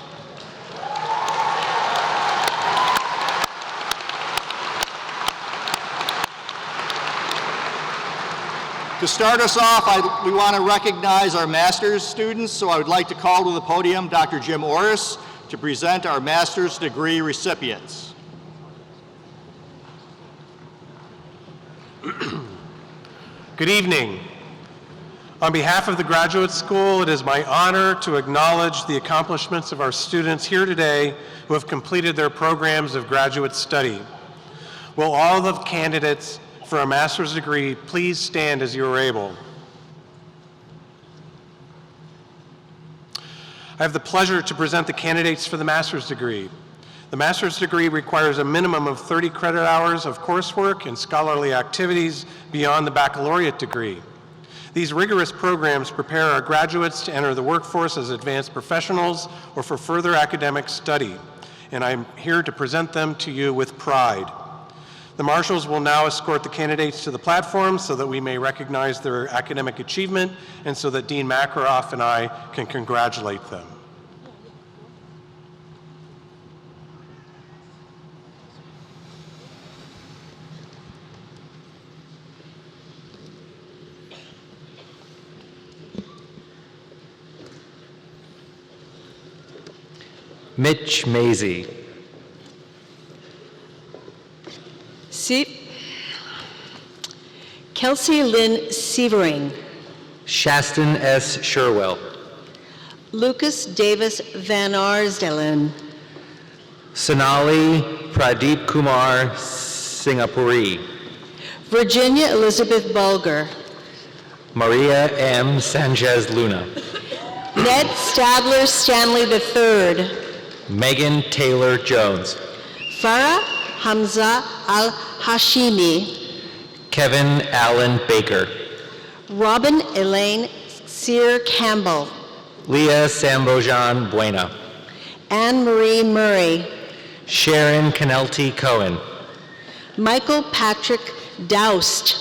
Speaker 2: To start us off, we want to recognize our master's students, so I would like to call to the podium Dr. Jim Orris to present our master's degree recipients.
Speaker 5: Good evening. On behalf of the Graduate School, it is my honor to acknowledge the accomplishments of our students here today who have completed their programs of graduate study. Will all the candidates for a master's degree please stand as you are able? I have the pleasure to present the candidates for the master's degree. The master's degree requires a minimum of 30 credit hours of coursework and scholarly activities beyond the baccalaureate degree. These rigorous programs prepare our graduates to enter the workforce as advanced professionals or for further academic study, and I'm here to present them to you with pride. The marshals will now escort the candidates to the platform so that we may recognize their academic achievement and so that Dean Makaroff and I can congratulate them.
Speaker 6: Mitch Mazie.
Speaker 7: Kelsey Lynn Severing.
Speaker 6: Shaston S. Sherwell.
Speaker 7: Lucas Davis Van Arsdalen.
Speaker 6: Sonali Pradeep Kumar Singapuri.
Speaker 7: Virginia Elizabeth Bulger.
Speaker 6: Maria M. Sanchez Luna.
Speaker 7: Ned Stadler Stanley III.
Speaker 6: Megan Taylor Jones.
Speaker 7: Farah Hamza Al-Hashimi.
Speaker 6: Kevin Allen Baker.
Speaker 7: Robin Elaine Sear Campbell.
Speaker 6: Leah Sambojan Buena.
Speaker 7: Anne Marie Murray.
Speaker 6: Sharon Canelti Cohen.
Speaker 7: Michael Patrick Doust.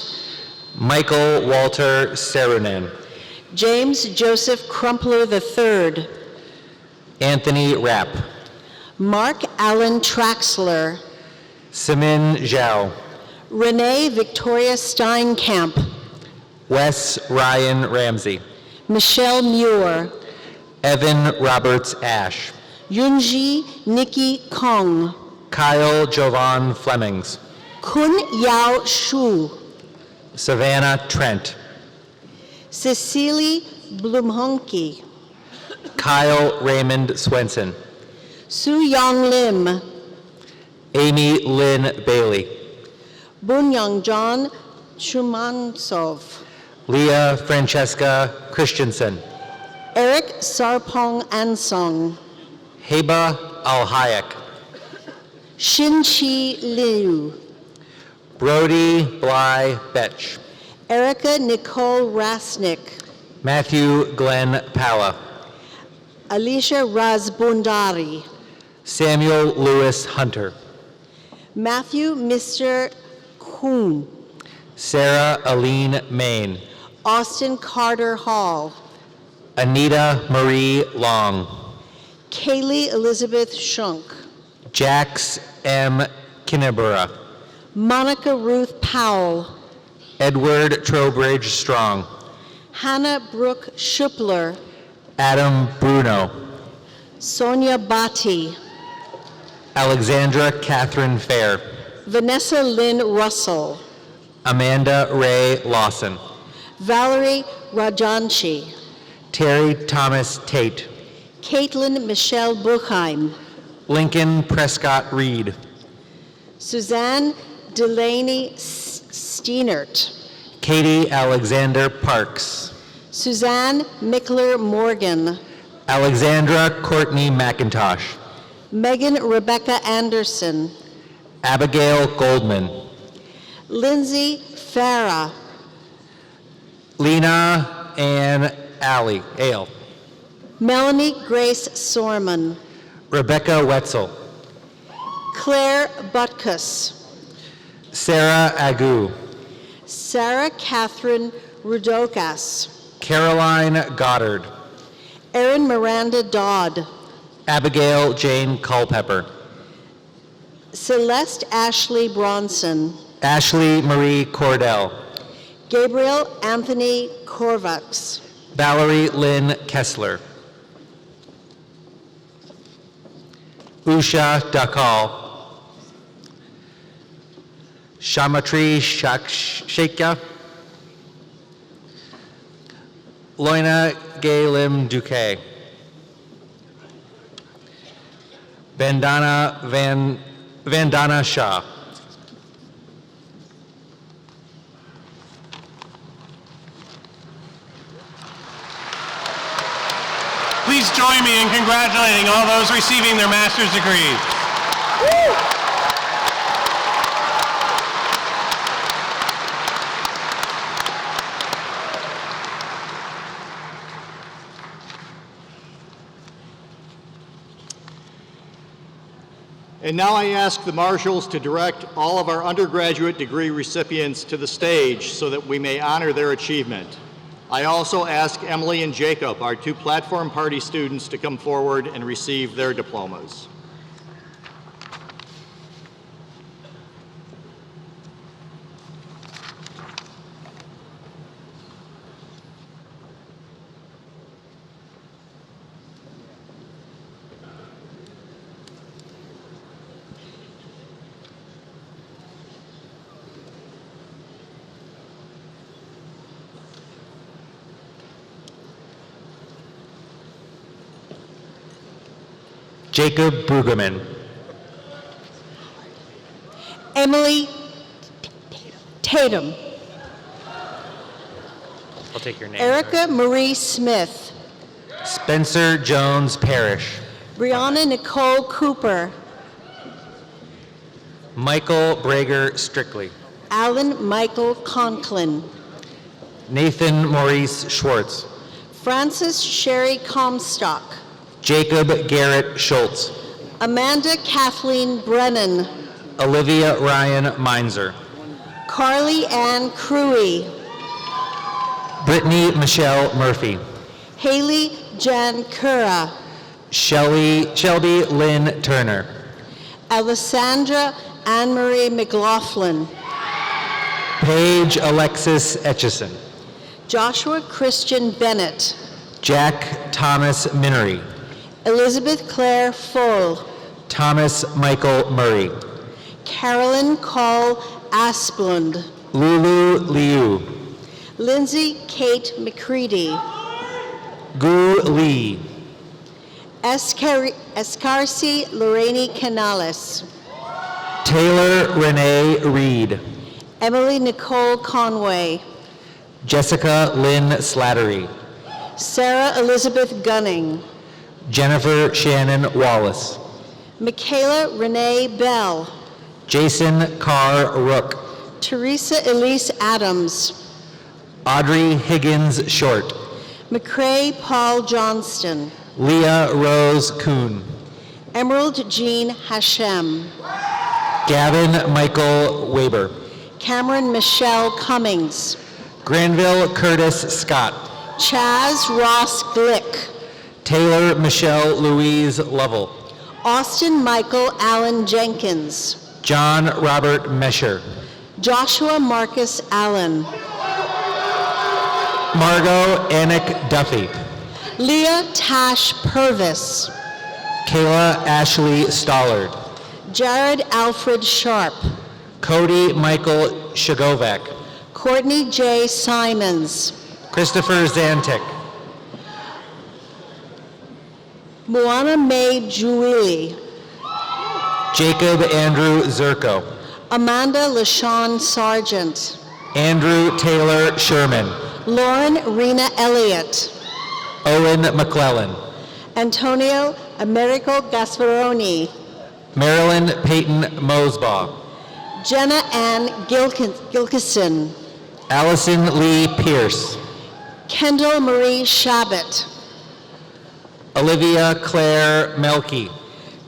Speaker 6: Michael Walter Sarunen.
Speaker 7: James Joseph Crumpler III.
Speaker 6: Anthony Rapp.
Speaker 7: Mark Allen Traxler.
Speaker 6: Simin Zhao.
Speaker 7: Renee Victoria Steinkamp.
Speaker 6: Wes Ryan Ramsey.
Speaker 7: Michelle Muir.
Speaker 6: Evan Roberts Ash.
Speaker 7: Yunji Nikki Kong.
Speaker 6: Kyle Jovan Flemings.
Speaker 7: Kun Yao Shu.
Speaker 6: Savannah Trent.
Speaker 7: Cecily Blumhonke.
Speaker 6: Kyle Raymond Swenson.
Speaker 7: Su Yong Lim.
Speaker 6: Amy Lynn Bailey.
Speaker 7: Bunyang John Chumansov.
Speaker 6: Leah Francesca Christensen.
Speaker 7: Eric Sarpong Ansong.
Speaker 6: Heba Al-Hayek.
Speaker 7: Shin-Chi Liu.
Speaker 6: Brody Bly Betch.
Speaker 7: Erica Nicole Rasnick.
Speaker 6: Matthew Glenn Pala.
Speaker 7: Alicia Razbundari.
Speaker 6: Samuel Lewis Hunter.
Speaker 7: Matthew Mr. Kuhn.
Speaker 6: Sarah Aline Main.
Speaker 7: Austin Carter Hall.
Speaker 6: Anita Marie Long.
Speaker 7: Kaylee Elizabeth Shunk.
Speaker 6: Jax M. Kinneborough.
Speaker 7: Monica Ruth Powell.
Speaker 6: Edward Trowbridge Strong.
Speaker 7: Hannah Brooke Schupler.
Speaker 6: Adam Bruno.
Speaker 7: Sonia Bhatti.
Speaker 6: Alexandra Catherine Fair.
Speaker 7: Vanessa Lynn Russell.
Speaker 6: Amanda Ray Lawson.
Speaker 7: Valerie Rajanchi.
Speaker 6: Terry Thomas Tate.
Speaker 7: Caitlin Michelle Buchheim.
Speaker 6: Lincoln Prescott Reed.
Speaker 7: Suzanne Delaney Steenert.
Speaker 6: Katie Alexander Parks.
Speaker 7: Suzanne Mickler Morgan.
Speaker 6: Alexandra Courtney McIntosh.
Speaker 7: Megan Rebecca Anderson.
Speaker 6: Abigail Goldman.
Speaker 7: Lindsay Farah.
Speaker 6: Lena Ann Ale.
Speaker 7: Melanie Grace Sorman.
Speaker 6: Rebecca Wetzel.
Speaker 7: Claire Butkus.
Speaker 6: Sarah Agu.
Speaker 7: Sarah Catherine Rudokas.
Speaker 6: Caroline Goddard.
Speaker 7: Erin Miranda Dodd.
Speaker 6: Abigail Jane Culpepper.
Speaker 7: Celeste Ashley Bronson.
Speaker 6: Ashley Marie Cordell.
Speaker 7: Gabriel Anthony Korvax.
Speaker 6: Valerie Lynn Kessler. Usha Dakal. Shamatri Shakya. Loina Galim Duque. Vandana Shah.
Speaker 5: Please join me in congratulating all those receiving their master's degrees.
Speaker 2: And now I ask the marshals to direct all of our undergraduate degree recipients to the stage so that we may honor their achievement. I also ask Emily and Jacob, our two platform party students, to come forward and receive their diplomas.
Speaker 6: Jacob Brueggemann.
Speaker 7: Emily Tatum.
Speaker 6: I'll take your name.
Speaker 7: Erica Marie Smith.
Speaker 6: Spencer Jones Parrish.
Speaker 7: Brianna Nicole Cooper.
Speaker 6: Michael Brager Strictly.
Speaker 7: Alan Michael Conklin.
Speaker 6: Nathan Maurice Schwartz.
Speaker 7: Francis Sherry Comstock.
Speaker 6: Jacob Garrett Schultz.
Speaker 7: Amanda Kathleen Brennan.
Speaker 6: Olivia Ryan Meinzer.
Speaker 7: Carly Ann Cruey.
Speaker 6: Brittany Michelle Murphy.
Speaker 7: Haley Jan Cura.
Speaker 6: Shelby Lynn Turner.
Speaker 7: Alessandra Anne-Marie McLaughlin.
Speaker 6: Paige Alexis Etchison.
Speaker 7: Joshua Christian Bennett.
Speaker 6: Jack Thomas Minery.
Speaker 7: Elizabeth Claire Full.
Speaker 6: Thomas Michael Murray.
Speaker 7: Carolyn Call Asplund.
Speaker 6: Lulu Liu.
Speaker 7: Lindsay Kate McCready.
Speaker 6: Gu Lee.
Speaker 7: Escarci Lorraine Canales.
Speaker 6: Taylor Renee Reed.
Speaker 7: Emily Nicole Conway.
Speaker 6: Jessica Lynn Slattery.
Speaker 7: Sarah Elizabeth Gunning.
Speaker 6: Jennifer Shannon Wallace.
Speaker 7: Michaela Renee Bell.
Speaker 6: Jason Carr Rook.
Speaker 7: Teresa Elise Adams.
Speaker 6: Audrey Higgins Short.
Speaker 7: McCrae Paul Johnston.
Speaker 6: Leah Rose Kuhn.
Speaker 7: Emerald Jean Hashem.
Speaker 6: Gavin Michael Weber.
Speaker 7: Cameron Michelle Cummings.
Speaker 6: Granville Curtis Scott.
Speaker 7: Chaz Ross Glick.
Speaker 6: Taylor Michelle Louise Lovell.
Speaker 7: Austin Michael Allen Jenkins.
Speaker 6: John Robert Mesher.
Speaker 7: Joshua Marcus Allen.
Speaker 6: Margot Anik Duffy.
Speaker 7: Leah Tash Purvis.
Speaker 6: Kayla Ashley Stollard.
Speaker 7: Jared Alfred Sharp.
Speaker 6: Cody Michael Shagovak.
Speaker 7: Courtney J. Simons.
Speaker 6: Christopher Zantik.
Speaker 7: Moana Mae Julie.
Speaker 6: Jacob Andrew Zerko.
Speaker 7: Amanda LaShawn Sargent.
Speaker 6: Andrew Taylor Sherman.
Speaker 7: Lauren Rena Elliott.
Speaker 6: Owen McClellan.
Speaker 7: Antonio Americo Gasparoni.
Speaker 6: Marilyn Peyton Mosbaugh.
Speaker 7: Jenna Ann Gilkison.
Speaker 6: Allison Lee Pierce.
Speaker 7: Kendall Marie Shabbat.
Speaker 6: Olivia Claire Melky.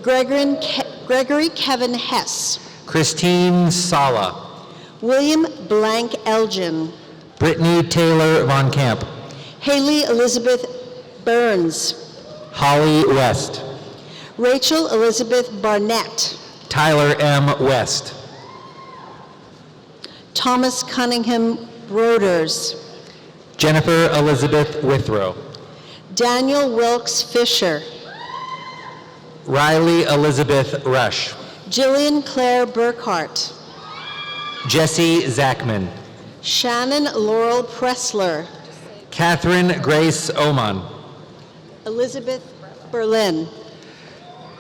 Speaker 7: Gregory Kevin Hess.
Speaker 6: Christine Sala.
Speaker 7: William Blank Elgin.
Speaker 6: Brittany Taylor Von Camp.
Speaker 7: Haley Elizabeth Burns.
Speaker 6: Holly West.
Speaker 7: Rachel Elizabeth Barnett.
Speaker 6: Tyler M. West.
Speaker 7: Thomas Cunningham Broders.
Speaker 6: Jennifer Elizabeth Withrow.
Speaker 7: Daniel Wilkes Fisher.
Speaker 6: Riley Elizabeth Rush.
Speaker 7: Jillian Claire Burkhart.
Speaker 6: Jesse Zachman.
Speaker 7: Shannon Laurel Pressler.
Speaker 6: Catherine Grace Oman.
Speaker 7: Elizabeth Berlin.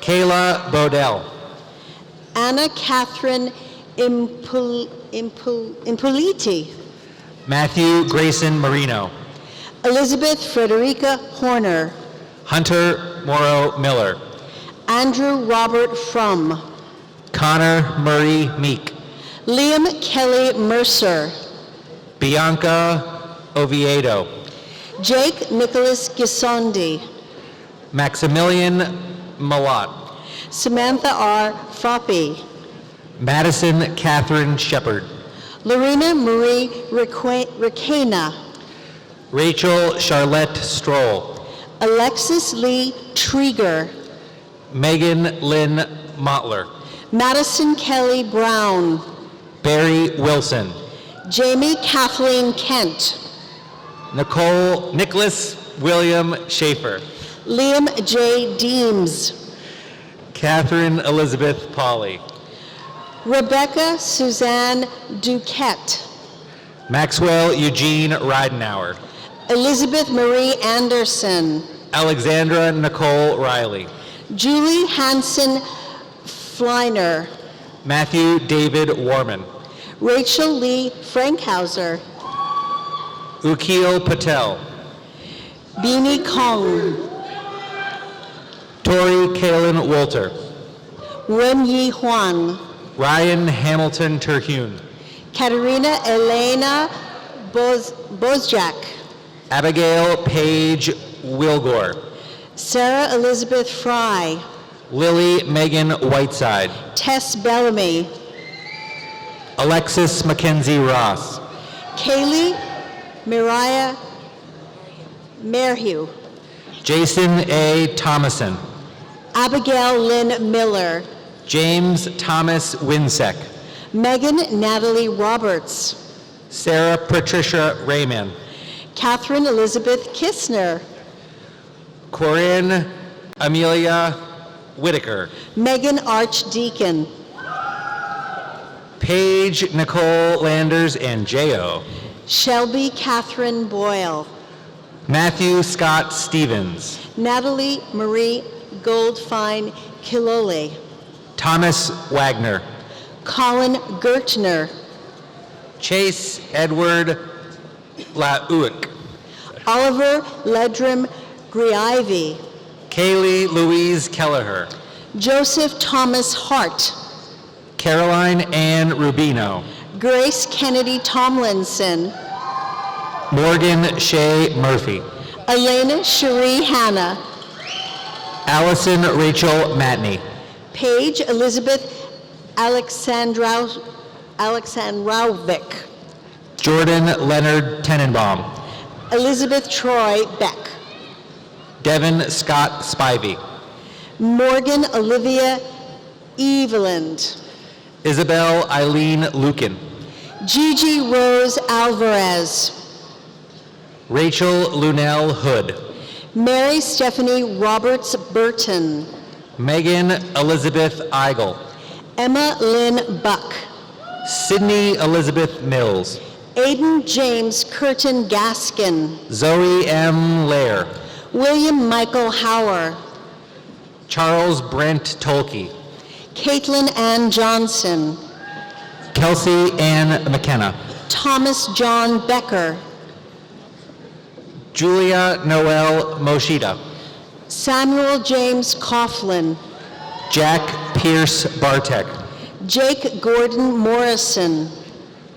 Speaker 6: Kayla Bodell.
Speaker 7: Anna Catherine Impoliti.
Speaker 6: Matthew Grayson Marino.
Speaker 7: Elizabeth Frederica Horner.
Speaker 6: Hunter Morrow Miller.
Speaker 7: Andrew Robert Frum.
Speaker 6: Connor Murray Meek.
Speaker 7: Liam Kelly Mercer.
Speaker 6: Bianca Oviedo.
Speaker 7: Jake Nicholas Gisondi.
Speaker 6: Maximilian Malott.
Speaker 7: Samantha R. Froppy.
Speaker 6: Madison Catherine Shepard.
Speaker 7: Lorena Marie Ricana.
Speaker 6: Rachel Charlotte Stroll.
Speaker 7: Alexis Lee Trieger.
Speaker 6: Megan Lynn Mottler.
Speaker 7: Madison Kelly Brown.
Speaker 6: Barry Wilson.
Speaker 7: Jamie Kathleen Kent.
Speaker 6: Nicholas William Schaefer.
Speaker 7: Liam J. Deems.
Speaker 6: Catherine Elizabeth Pauley.
Speaker 7: Rebecca Suzanne Duquette.
Speaker 6: Maxwell Eugene Ridenauer.
Speaker 7: Elizabeth Marie Anderson.
Speaker 6: Alexandra Nicole Riley.
Speaker 7: Julie Hansen Fleiner.
Speaker 6: Matthew David Warman.
Speaker 7: Rachel Lee Frankhauser.
Speaker 6: Ukil Patel.
Speaker 7: Beanie Kong.
Speaker 6: Tori Kalen Wolter.
Speaker 7: Wen Yi Huan.
Speaker 6: Ryan Hamilton Terhune.
Speaker 7: Katerina Elena Bozjak.
Speaker 6: Abigail Paige Wilgore.
Speaker 7: Sarah Elizabeth Fry.
Speaker 6: Lily Megan Whiteside.
Speaker 7: Tess Bellamy.
Speaker 6: Alexis Mackenzie Ross.
Speaker 7: Kaylee Mariah Merhew.
Speaker 6: Jason A. Thomason.
Speaker 7: Abigail Lynn Miller.
Speaker 6: James Thomas Winsek.
Speaker 7: Megan Natalie Roberts.
Speaker 6: Sarah Patricia Rayman.
Speaker 7: Catherine Elizabeth Kistner.
Speaker 6: Corinne Amelia Whitaker.
Speaker 7: Megan Archdeacon.
Speaker 6: Paige Nicole Landers and J.O.
Speaker 7: Shelby Catherine Boyle.
Speaker 6: Matthew Scott Stevens.
Speaker 7: Natalie Marie Goldfine Kilole.
Speaker 6: Thomas Wagner.
Speaker 7: Colin Gertner,
Speaker 6: Chase Edward Lauick,
Speaker 7: Oliver Ledrum Griivy,
Speaker 6: Kaylee Louise Kelleher,
Speaker 7: Joseph Thomas Hart,
Speaker 6: Caroline Ann Rubino,
Speaker 7: Grace Kennedy Tomlinson,
Speaker 6: Morgan Shea Murphy,
Speaker 7: Elena Cherie Hanna,
Speaker 6: Allison Rachel Matney,
Speaker 7: Paige Elizabeth Alexandrovic,
Speaker 6: Jordan Leonard Tenenbaum,
Speaker 7: Elizabeth Troy Beck,
Speaker 6: Devin Scott Spivey,
Speaker 7: Morgan Olivia Eveland,
Speaker 6: Isabel Eileen Lucan,
Speaker 7: Gigi Rose Alvarez,
Speaker 6: Rachel Lunell Hood,
Speaker 7: Mary Stephanie Roberts Burton,
Speaker 6: Megan Elizabeth Eigel,
Speaker 7: Emma Lynn Buck,
Speaker 6: Sydney Elizabeth Mills,
Speaker 7: Aiden James Curtin Gaskin,
Speaker 6: Zoe M. Lair,
Speaker 7: William Michael Hauer,
Speaker 6: Charles Brent Tolke,
Speaker 7: Caitlin Ann Johnson,
Speaker 6: Kelsey Ann McKenna,
Speaker 7: Thomas John Becker,
Speaker 6: Julia Noel Moshida,
Speaker 7: Samuel James Coughlin,
Speaker 6: Jack Pierce Bartek,
Speaker 7: Jake Gordon Morrison,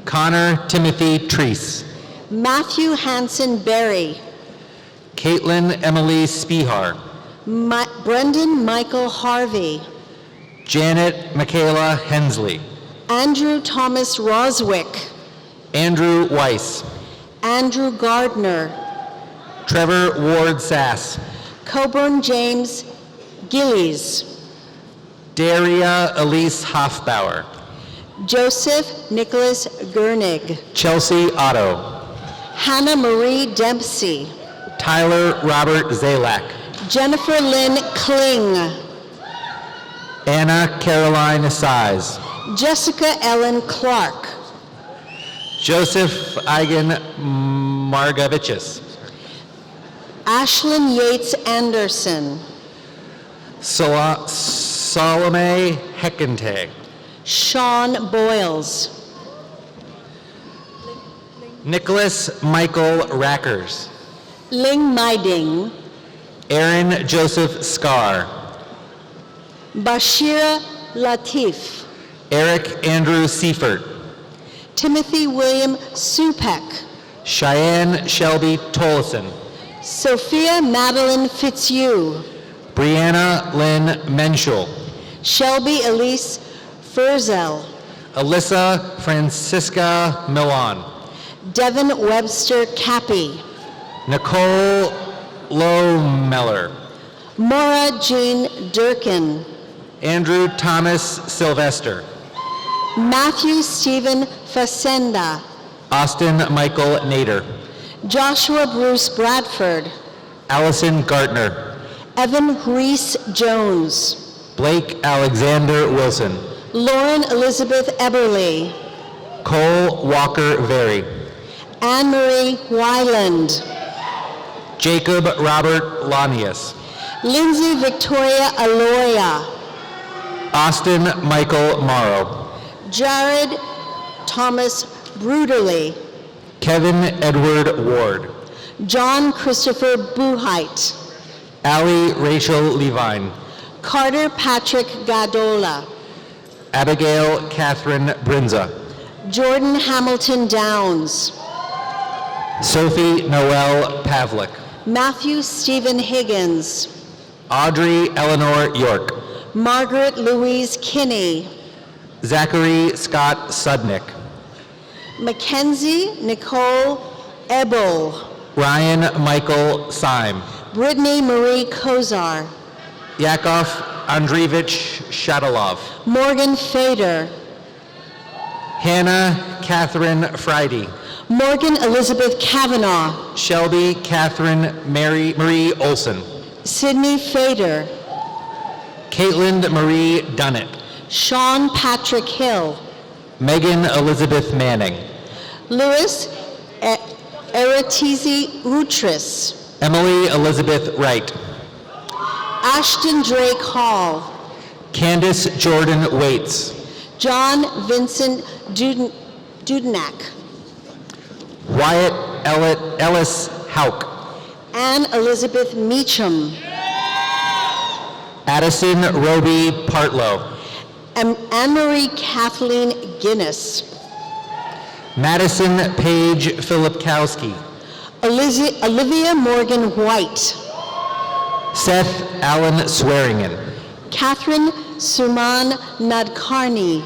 Speaker 6: Connor Timothy Treese,
Speaker 7: Matthew Hanson Berry,
Speaker 6: Caitlin Emily Spihar,
Speaker 7: Brendan Michael Harvey,
Speaker 6: Janet Michaela Hensley,
Speaker 7: Andrew Thomas Roswick,
Speaker 6: Andrew Weiss,
Speaker 7: Andrew Gardner,
Speaker 6: Trevor Ward Sass,
Speaker 7: Coburn James Gillies,
Speaker 6: Daria Elise Hoffbauer,
Speaker 7: Joseph Nicholas Gernig,
Speaker 6: Chelsea Otto,
Speaker 7: Hannah Marie Dempsey,
Speaker 6: Tyler Robert Zalak,
Speaker 7: Jennifer Lynn Kling,
Speaker 6: Anna Caroline Size,
Speaker 7: Jessica Ellen Clark,
Speaker 6: Joseph Eigen Margavicius,
Speaker 7: Ashlyn Yates Anderson,
Speaker 6: Salome Hecante,
Speaker 7: Sean Boyles,
Speaker 6: Nicholas Michael Rackers,
Speaker 7: Ling Meiding,
Speaker 6: Aaron Joseph Scar,
Speaker 7: Bashira Latif,
Speaker 6: Eric Andrew Seifert,
Speaker 7: Timothy William Supek,
Speaker 6: Cheyenne Shelby Tolleson,
Speaker 7: Sophia Madeline Fitzhugh,
Speaker 6: Brianna Lynn Menschel,
Speaker 7: Shelby Elise Furzel,
Speaker 6: Alyssa Francisca Milan,
Speaker 7: Devin Webster Cappy,
Speaker 6: Nicole Lohmeller,
Speaker 7: Maura Jean Durkin,
Speaker 6: Andrew Thomas Sylvester,
Speaker 7: Matthew Stephen Facenda,
Speaker 6: Austin Michael Nader,
Speaker 7: Joshua Bruce Bradford,
Speaker 6: Allison Gartner,
Speaker 7: Evan Reese Jones,
Speaker 6: Blake Alexander Wilson,
Speaker 7: Lauren Elizabeth Eberly,
Speaker 6: Cole Walker Very,
Speaker 7: Anne Marie Wyland,
Speaker 6: Jacob Robert Lanius,
Speaker 7: Lindsay Victoria Aloya,
Speaker 6: Austin Michael Morrow,
Speaker 7: Jared Thomas Bruderly,
Speaker 6: Kevin Edward Ward,
Speaker 7: John Christopher Buhite,
Speaker 6: Allie Rachel Levine,
Speaker 7: Carter Patrick Gadola,
Speaker 6: Abigail Catherine Brinza,
Speaker 7: Jordan Hamilton Downs,
Speaker 6: Sophie Noel Pavlik,
Speaker 7: Matthew Stephen Higgins,
Speaker 6: Audrey Eleanor York,
Speaker 7: Margaret Louise Kinney,
Speaker 6: Zachary Scott Sudnick,
Speaker 7: Mackenzie Nicole Ebel,
Speaker 6: Ryan Michael Syme,
Speaker 7: Brittany Marie Kozar,
Speaker 6: Yakov Andreevich Shadalov,
Speaker 7: Morgan Fader,
Speaker 6: Hannah Catherine Friday,
Speaker 7: Morgan Elizabeth Kavanaugh,
Speaker 6: Shelby Catherine Marie Olson,
Speaker 7: Sydney Fader,
Speaker 6: Caitlin Marie Dunnett,
Speaker 7: Sean Patrick Hill,
Speaker 6: Megan Elizabeth Manning,
Speaker 7: Louis Eretizi Utris,
Speaker 6: Emily Elizabeth Wright,
Speaker 7: Ashton Drake Hall,
Speaker 6: Candace Jordan Waits,
Speaker 7: John Vincent Dudenak,
Speaker 6: Wyatt Ellis Hauk.
Speaker 7: Anne Elizabeth Meacham,
Speaker 6: Addison Roby Partlow.
Speaker 7: Anne-Marie Kathleen Guinness,
Speaker 6: Madison Paige Filipkowski.
Speaker 7: Olivia Morgan White,
Speaker 6: Seth Allen Swearingen.
Speaker 7: Catherine Suman Nadkarni,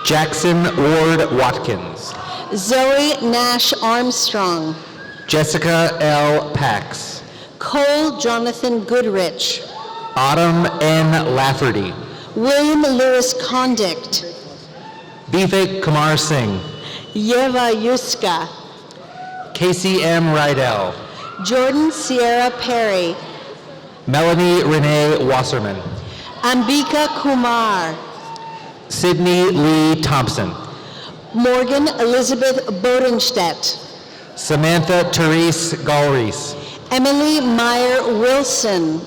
Speaker 6: Jackson Ward Watkins.
Speaker 7: Zoe Nash Armstrong,
Speaker 6: Jessica L. Pax.
Speaker 7: Cole Jonathan Goodrich,
Speaker 6: Autumn N. Lafferty.
Speaker 7: William Lewis Condict,
Speaker 6: Vivek Kumar Singh.
Speaker 7: Yeva Yuska,
Speaker 6: Casey M. Rydell.
Speaker 7: Jordan Sierra Perry,
Speaker 6: Melanie Renee Wasserman.
Speaker 7: Ambika Kumar,
Speaker 6: Sydney Lee Thompson.
Speaker 7: Morgan Elizabeth Bodenstedt,
Speaker 6: Samantha Therese Galreese.
Speaker 7: Emily Meyer Wilson,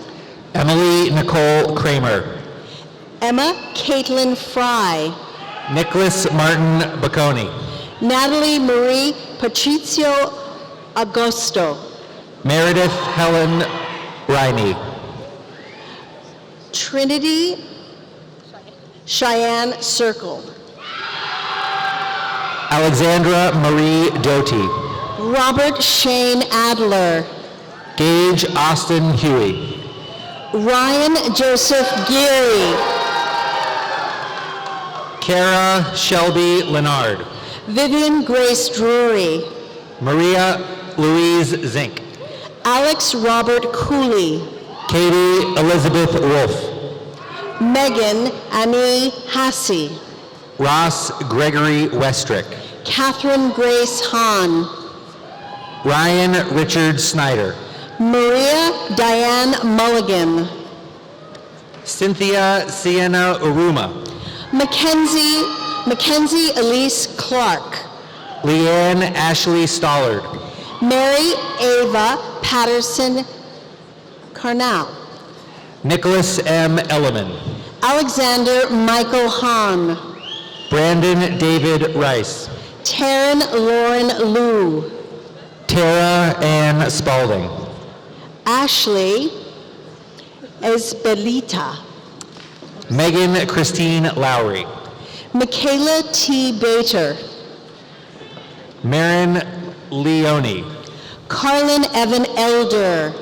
Speaker 6: Emily Nicole Kramer.
Speaker 7: Emma Caitlin Fry,
Speaker 6: Nicholas Martin Bocconi.
Speaker 7: Natalie Marie Patricio Agosto,
Speaker 6: Meredith Helen Riney.
Speaker 7: Trinity Cheyenne Circle,
Speaker 6: Alexandra Marie Doty.
Speaker 7: Robert Shane Adler,
Speaker 6: Gage Austin Huey.
Speaker 7: Ryan Joseph Geary,
Speaker 6: Kara Shelby Leonard.
Speaker 7: Vivian Grace Drury,
Speaker 6: Maria Louise Zink.
Speaker 7: Alex Robert Cooley,
Speaker 6: Katie Elizabeth Wolf.
Speaker 7: Megan Annie Hassey,
Speaker 6: Ross Gregory Westrick.
Speaker 7: Catherine Grace Hahn,
Speaker 6: Ryan Richard Snyder.
Speaker 7: Maria Diane Mulligan,
Speaker 6: Cynthia Sienna Uruma.
Speaker 7: Mackenzie Elise Clark,
Speaker 6: Leanne Ashley Stollard.
Speaker 7: Mary Ava Patterson Carnell,
Speaker 6: Nicholas M. Elliman.
Speaker 7: Alexander Michael Hahn,
Speaker 6: Brandon David Rice.
Speaker 7: Taryn Lauren Liu,
Speaker 6: Tara Ann Spalding.
Speaker 7: Ashley Esbelita,
Speaker 6: Megan Christine Lowry.
Speaker 7: Michaela T. Bater,
Speaker 6: Marin Leone.
Speaker 7: Carlin Evan Elder,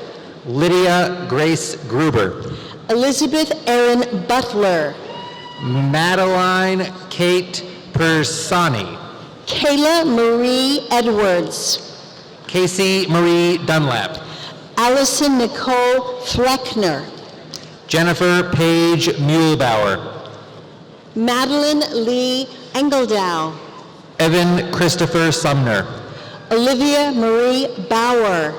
Speaker 6: Lydia Grace Gruber.
Speaker 7: Elizabeth Erin Butler,
Speaker 6: Madeline Kate Persani.
Speaker 7: Kayla Marie Edwards,
Speaker 6: Casey Marie Dunlap.
Speaker 7: Allison Nicole Fleckner,
Speaker 6: Jennifer Paige Muehlbauer.
Speaker 7: Madeline Lee Engeldow,
Speaker 6: Evan Christopher Sumner.
Speaker 7: Olivia Marie Bauer,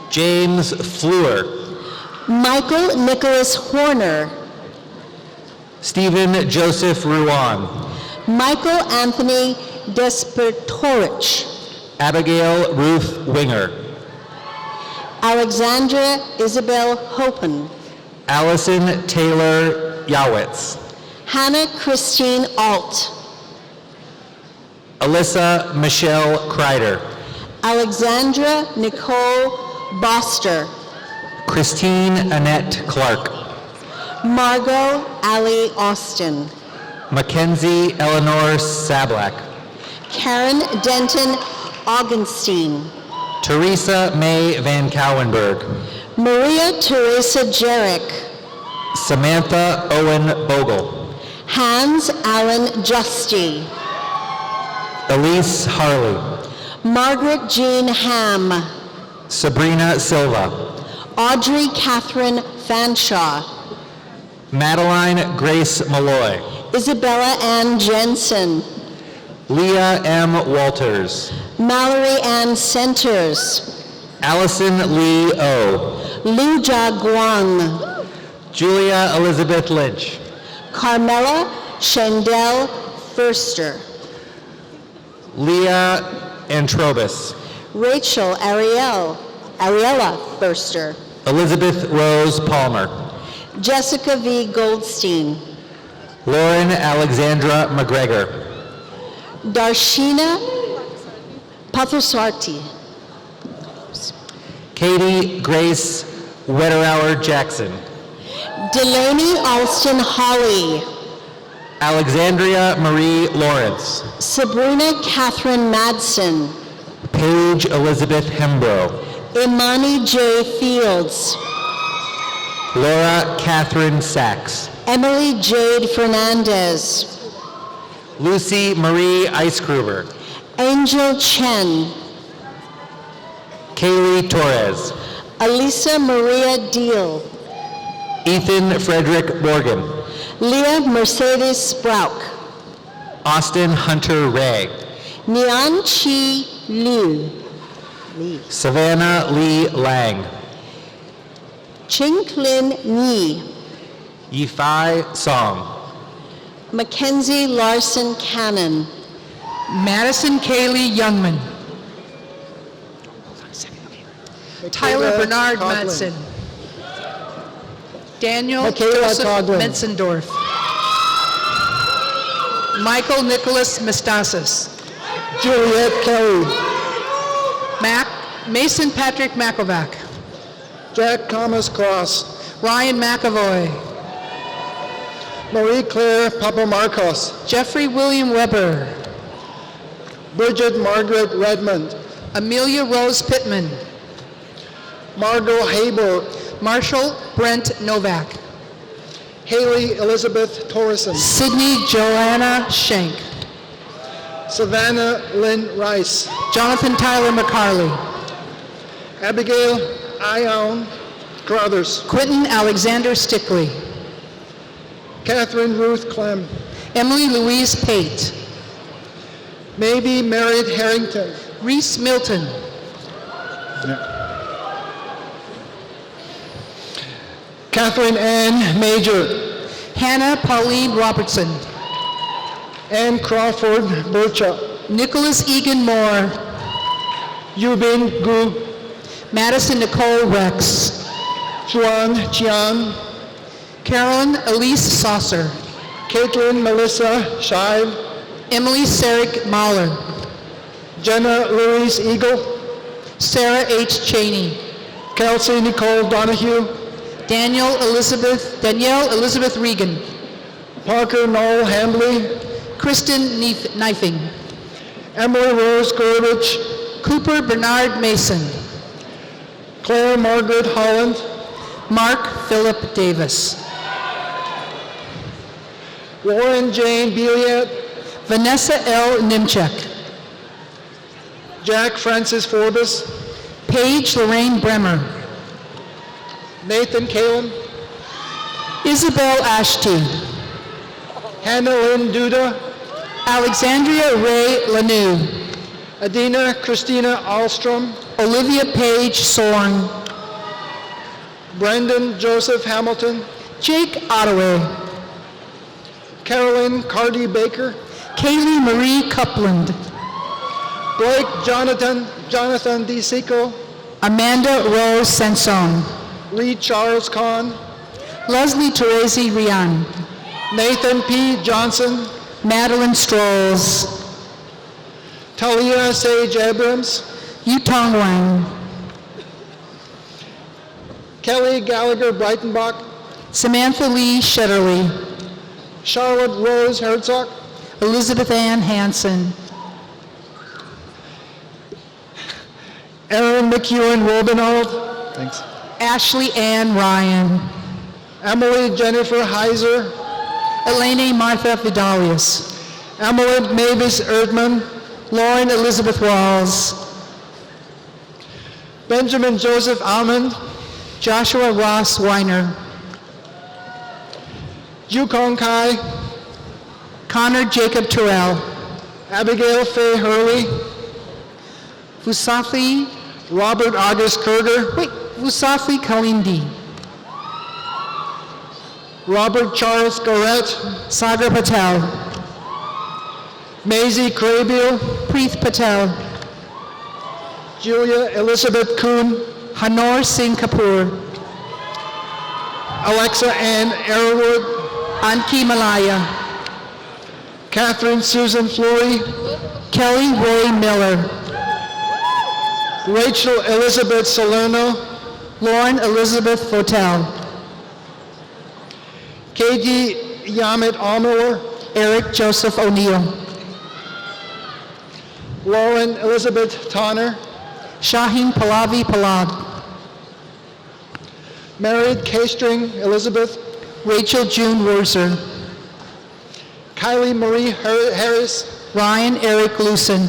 Speaker 6: James Fleur.
Speaker 7: Michael Nicholas Horner,
Speaker 6: Stephen Joseph Ruan.
Speaker 7: Michael Anthony Despertorich,
Speaker 6: Abigail Ruth Winger.
Speaker 7: Alexandra Isabel Hopen,
Speaker 6: Allison Taylor Yawitz.
Speaker 7: Hannah Christine Alt,
Speaker 6: Alyssa Michelle Kreider.
Speaker 7: Alexandra Nicole Boster,
Speaker 6: Christine Annette Clark.
Speaker 7: Margot Ali Austin,
Speaker 6: Mackenzie Eleanor Sablak.
Speaker 7: Karen Denton Augenstein,
Speaker 6: Teresa May Van Cowenberg.
Speaker 7: Maria Teresa Jarek,
Speaker 6: Samantha Owen Bogle.
Speaker 7: Hans Allen Justy,
Speaker 6: Elise Harley.
Speaker 7: Margaret Jean Ham,
Speaker 6: Sabrina Silva.
Speaker 7: Audrey Catherine Fanshaw,
Speaker 6: Madeline Grace Malloy.
Speaker 7: Isabella Ann Jensen,
Speaker 6: Leah M. Walters.
Speaker 7: Mallory Ann Centers,
Speaker 6: Allison Lee O.
Speaker 7: Lu Jia Guang,
Speaker 6: Julia Elizabeth Lynch.
Speaker 7: Carmela Shandell Furster,
Speaker 6: Leah Antrobus.
Speaker 7: Rachel Ariella Furster,
Speaker 6: Elizabeth Rose Palmer.
Speaker 7: Jessica V. Goldstein,
Speaker 6: Lauren Alexandra McGregor.
Speaker 7: Darshina Pathasarthi.
Speaker 6: Katie Grace Wetterauer Jackson.
Speaker 7: Delaney Alston Holly.
Speaker 6: Alexandria Marie Lawrence.
Speaker 7: Sabrina Catherine Madsen.
Speaker 6: Paige Elizabeth Hembro.
Speaker 7: Imani J. Fields.
Speaker 6: Laura Catherine Sachs.
Speaker 7: Emily Jade Fernandez.
Speaker 6: Lucy Marie Eisgruber.
Speaker 7: Angel Chen.
Speaker 6: Kaylee Torres.
Speaker 7: Alisa Maria Deal.
Speaker 6: Ethan Frederick Morgan.
Speaker 7: Leah Mercedes Sprauk.
Speaker 6: Austin Hunter Ray.
Speaker 7: Nian Chi Liu.
Speaker 6: Savannah Lee Lang.
Speaker 7: Chinglin Ni.
Speaker 6: Yifai Song.
Speaker 7: Mackenzie Larson Cannon.
Speaker 8: Madison Kaylee Youngman. Tyler Bernard Madsen. Daniel Joseph Metzendorf. Michael Nicholas Mestasis.
Speaker 9: Juliet Kelly.
Speaker 8: Mason Patrick Makovac.
Speaker 9: Jack Thomas Cross.
Speaker 8: Ryan McAvoy.
Speaker 9: Marie Claire Papamarcos.
Speaker 8: Jeffrey William Weber.
Speaker 9: Bridget Margaret Redmond.
Speaker 8: Amelia Rose Pittman.
Speaker 9: Margot Hayborg.
Speaker 8: Marshall Brent Novak.
Speaker 9: Haley Elizabeth Torreson.
Speaker 8: Sydney Joanna Schenk.
Speaker 9: Savannah Lynn Rice.
Speaker 8: Jonathan Tyler McCarley.
Speaker 9: Abigail Ion Crothers.
Speaker 8: Quentin Alexander Stickley.
Speaker 9: Catherine Ruth Clem.
Speaker 8: Emily Louise Pate.
Speaker 9: Maybe Merritt Harrington.
Speaker 8: Reese Milton.
Speaker 9: Catherine Ann Major.
Speaker 8: Hannah Pauline Robertson.
Speaker 9: Ann Crawford Burcha.
Speaker 8: Nicholas Egan Moore.
Speaker 9: Yubin Gu.
Speaker 8: Madison Nicole Rex.
Speaker 9: Juan Chian.
Speaker 8: Carolyn Elise Saucer.
Speaker 9: Caitlin Melissa Shive.
Speaker 8: Emily Sarek Mahler.
Speaker 9: Jenna Louise Eagle.
Speaker 8: Sarah H. Cheney.
Speaker 9: Kelsey Nicole Donahue.
Speaker 8: Danielle Elizabeth Regan.
Speaker 9: Parker Noel Hambley.
Speaker 8: Kristen Knifing.
Speaker 9: Emily Rose Gorovich.
Speaker 8: Cooper Bernard Mason.
Speaker 9: Claire Margaret Holland.
Speaker 8: Mark Philip Davis.
Speaker 9: Lauren Jane Beliat.
Speaker 8: Vanessa L. Nimchek.
Speaker 9: Jack Francis Forbes.
Speaker 8: Paige Lorraine Bremer.
Speaker 9: Nathan Kalin.
Speaker 8: Isabel Ashty.
Speaker 9: Hannah Lynn Duda.
Speaker 8: Alexandria Ray Lanou.
Speaker 9: Adina Christina Alstrom.
Speaker 8: Olivia Page Sorn.
Speaker 9: Brendan Joseph Hamilton.
Speaker 8: Jake Ottaway.
Speaker 9: Carolyn Cardi Baker.
Speaker 8: Kaylee Marie Coupland.
Speaker 9: Blake Jonathan DeSico.
Speaker 8: Amanda Rose Sanson.
Speaker 9: Lee Charles Kahn.
Speaker 8: Leslie Teresi Rian.
Speaker 9: Nathan P. Johnson.
Speaker 8: Madeline Strolls.
Speaker 9: Talia Sage Abrams.
Speaker 8: Yutong Wang.
Speaker 9: Kelly Gallagher Breitenbach.
Speaker 8: Samantha Lee Shetterly.
Speaker 9: Charlotte Rose Herzog.
Speaker 8: Elizabeth Ann Hansen.
Speaker 9: Aaron McEwen Robinald. Thanks.
Speaker 8: Ashley Ann Ryan.
Speaker 9: Emily Jennifer Heiser.
Speaker 8: Elaine Martha Vidalius.
Speaker 9: Emily Mavis Erdman.
Speaker 8: Lauren Elizabeth Walls.
Speaker 9: Benjamin Joseph Almond.
Speaker 8: Joshua Ross Weiner.
Speaker 9: Yukong Kai.
Speaker 8: Connor Jacob Terrell.
Speaker 9: Abigail Faye Hurley.
Speaker 8: Vusafi.
Speaker 9: Robert August Kerger.
Speaker 8: Vusafi Kalindi.
Speaker 9: Robert Charles Garrett.
Speaker 8: Sagar Patel.
Speaker 9: Maisie Crabiel.
Speaker 8: Preeth Patel.
Speaker 9: Julia Elizabeth Kuhn.
Speaker 8: Hanor Singh Kapoor.
Speaker 9: Alexa Ann Arrowwood.
Speaker 8: Anki Malaya.
Speaker 9: Catherine Susan Fleury,
Speaker 8: Kelly Ray Miller.
Speaker 9: Rachel Elizabeth Salerno,
Speaker 8: Lauren Elizabeth Votel.
Speaker 9: Katie Yamit Almore,
Speaker 8: Eric Joseph O'Neill.
Speaker 9: Lauren Elizabeth Tonner,
Speaker 8: Shaheen Pallavi Pallab.
Speaker 9: married K-string Elizabeth,
Speaker 8: Rachel June Wurzer.
Speaker 9: Kylie Marie Harris,
Speaker 8: Ryan Eric Lucen.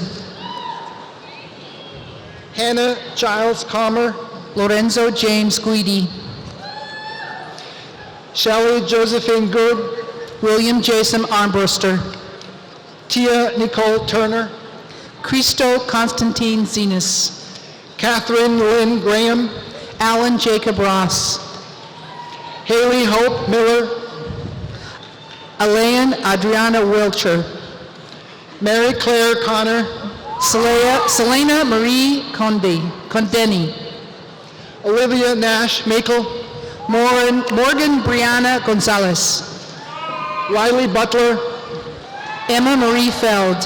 Speaker 9: Hannah Giles Comer,
Speaker 8: Lorenzo James Guidi.
Speaker 9: Shelley Josephine Good,
Speaker 8: William Jason Armbruster.
Speaker 9: Tia Nicole Turner,
Speaker 8: Christo Constantine Zenas.
Speaker 9: Catherine Lynn Graham,
Speaker 8: Alan Jacob Ross.
Speaker 9: Haley Hope Miller,
Speaker 8: Elaine Adriana Wilcher.
Speaker 9: Mary Claire Connor,
Speaker 8: Selena Marie Condeni.
Speaker 9: Olivia Nash Makel,
Speaker 8: Morgan Brianna Gonzalez.
Speaker 9: Riley Butler,
Speaker 8: Emma Marie Feld.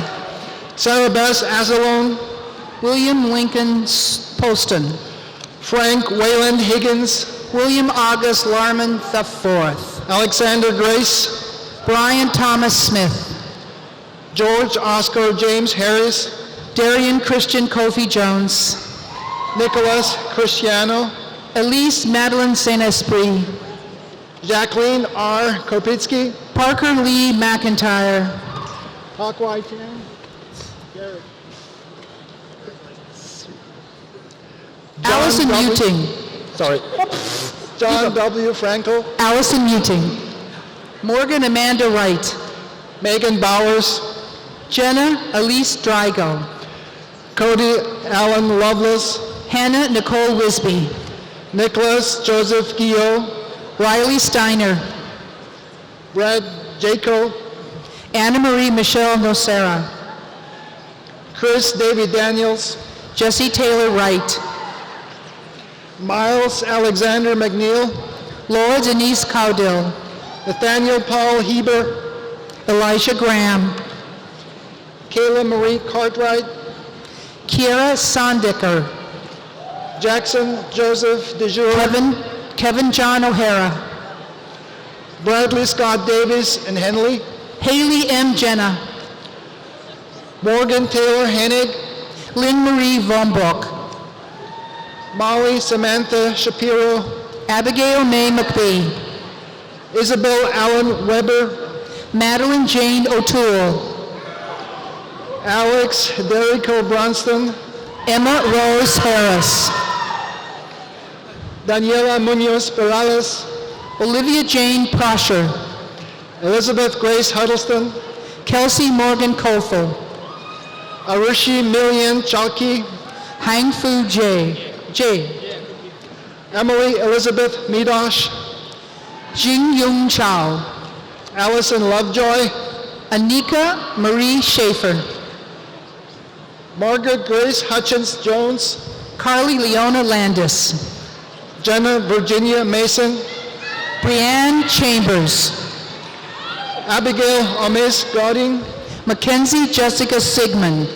Speaker 9: Sarah Bess Azalone,
Speaker 8: William Lincoln Poston.
Speaker 9: Frank Wayland Higgins,
Speaker 8: William August Larman IV.
Speaker 9: Alexander Grace,
Speaker 8: Brian Thomas Smith.
Speaker 9: George Oscar James Harris,
Speaker 8: Darian Christian Kofi Jones.
Speaker 9: Nicholas Cristiano,
Speaker 8: Elise Madeline St. Esprit.
Speaker 9: Jacqueline R. Kopitsky,
Speaker 8: Parker Lee McIntyre.
Speaker 9: Hawk White Chan, Garrett.
Speaker 8: Allison
Speaker 9: W.
Speaker 8: Muting.
Speaker 9: Sorry. John W. Frankel,
Speaker 8: Allison Muting. Morgan Amanda Wright.
Speaker 9: Megan Bowers,
Speaker 8: Jenna Elise Drygo.
Speaker 9: Cody Allen Lovelace,
Speaker 8: Hannah Nicole Wisby.
Speaker 9: Nicholas Joseph Guillot,
Speaker 8: Riley Steiner.
Speaker 9: Brad Jaco,
Speaker 8: Anna Marie Michelle Nocera.
Speaker 9: Chris David Daniels,
Speaker 8: Jesse Taylor Wright.
Speaker 9: Miles Alexander McNeil,
Speaker 8: Laura Denise Cowdill.
Speaker 9: Nathaniel Paul Heber,
Speaker 8: Elijah Graham.
Speaker 9: Kayla Marie Cartwright,
Speaker 8: Kiera Sondicker.
Speaker 9: Jackson Joseph DeJour,
Speaker 8: Kevin John O'Hara.
Speaker 9: Bradley Scott Davis and Henley,
Speaker 8: Haley M. Jenna.
Speaker 9: Morgan Taylor Hennig,
Speaker 8: Lynn Marie Vombrook.
Speaker 9: Molly Samantha Shapiro,
Speaker 8: Abigail May McBee.
Speaker 9: Isabel Allen Weber,
Speaker 8: Madeline Jane O'Toole.
Speaker 9: Alex Derico Bronston,
Speaker 8: Emma Rose Harris.
Speaker 9: Daniela Munoz Perales,
Speaker 8: Olivia Jane Prosher.
Speaker 9: Elizabeth Grace Huddleston,
Speaker 8: Kelsey Morgan Kofel.
Speaker 9: Arushi Millian Chalky,
Speaker 8: Hang Fu J.
Speaker 9: Emily Elizabeth Midosh,
Speaker 8: Jing Yung Chao.
Speaker 9: Allison Lovejoy,
Speaker 8: Anika Marie Schaefer.
Speaker 9: Margaret Grace Hutchins Jones,
Speaker 8: Carly Leona Landis.
Speaker 9: Jenna Virginia Mason,
Speaker 8: Brianne Chambers.
Speaker 9: Abigail Omis Godding,
Speaker 8: Mackenzie Jessica Sigmund.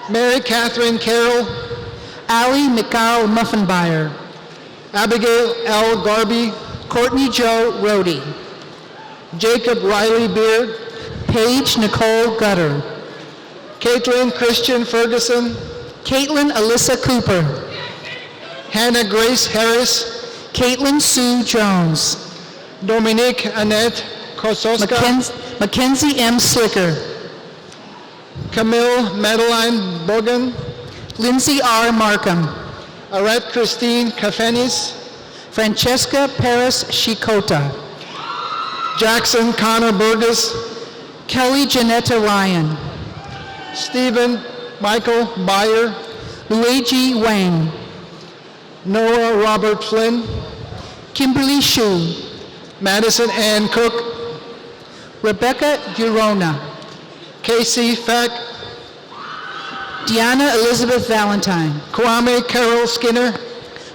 Speaker 9: Mary Catherine Carroll,
Speaker 8: Allie McCall Muffenbeyer.
Speaker 9: Abigail L. Garby,
Speaker 8: Courtney Joe Rohde.
Speaker 9: Jacob Riley Beard,
Speaker 8: Paige Nicole Gutter.
Speaker 9: Caitlin Christian Ferguson,
Speaker 8: Caitlin Alyssa Cooper.
Speaker 9: Hannah Grace Harris,
Speaker 8: Caitlin Sue Jones.
Speaker 9: Dominique Annette Kososka,
Speaker 8: Mackenzie M. Slicker.
Speaker 9: Camille Madeline Bogan,
Speaker 8: Lindsay R. Markham.
Speaker 9: Arette Christine Kafenis,
Speaker 8: Francesca Paris Shikota.
Speaker 9: Jackson Connor Burgess,
Speaker 8: Kelly Janetta Ryan.
Speaker 9: Stephen Michael Byer,
Speaker 8: Luigi Wang.
Speaker 9: Noah Robert Flynn,
Speaker 8: Kimberly Shu.
Speaker 9: Madison Ann Cook,
Speaker 8: Rebecca Durona.
Speaker 9: Casey Feck,
Speaker 8: Deanna Elizabeth Valentine.
Speaker 9: Kwame Carol Skinner,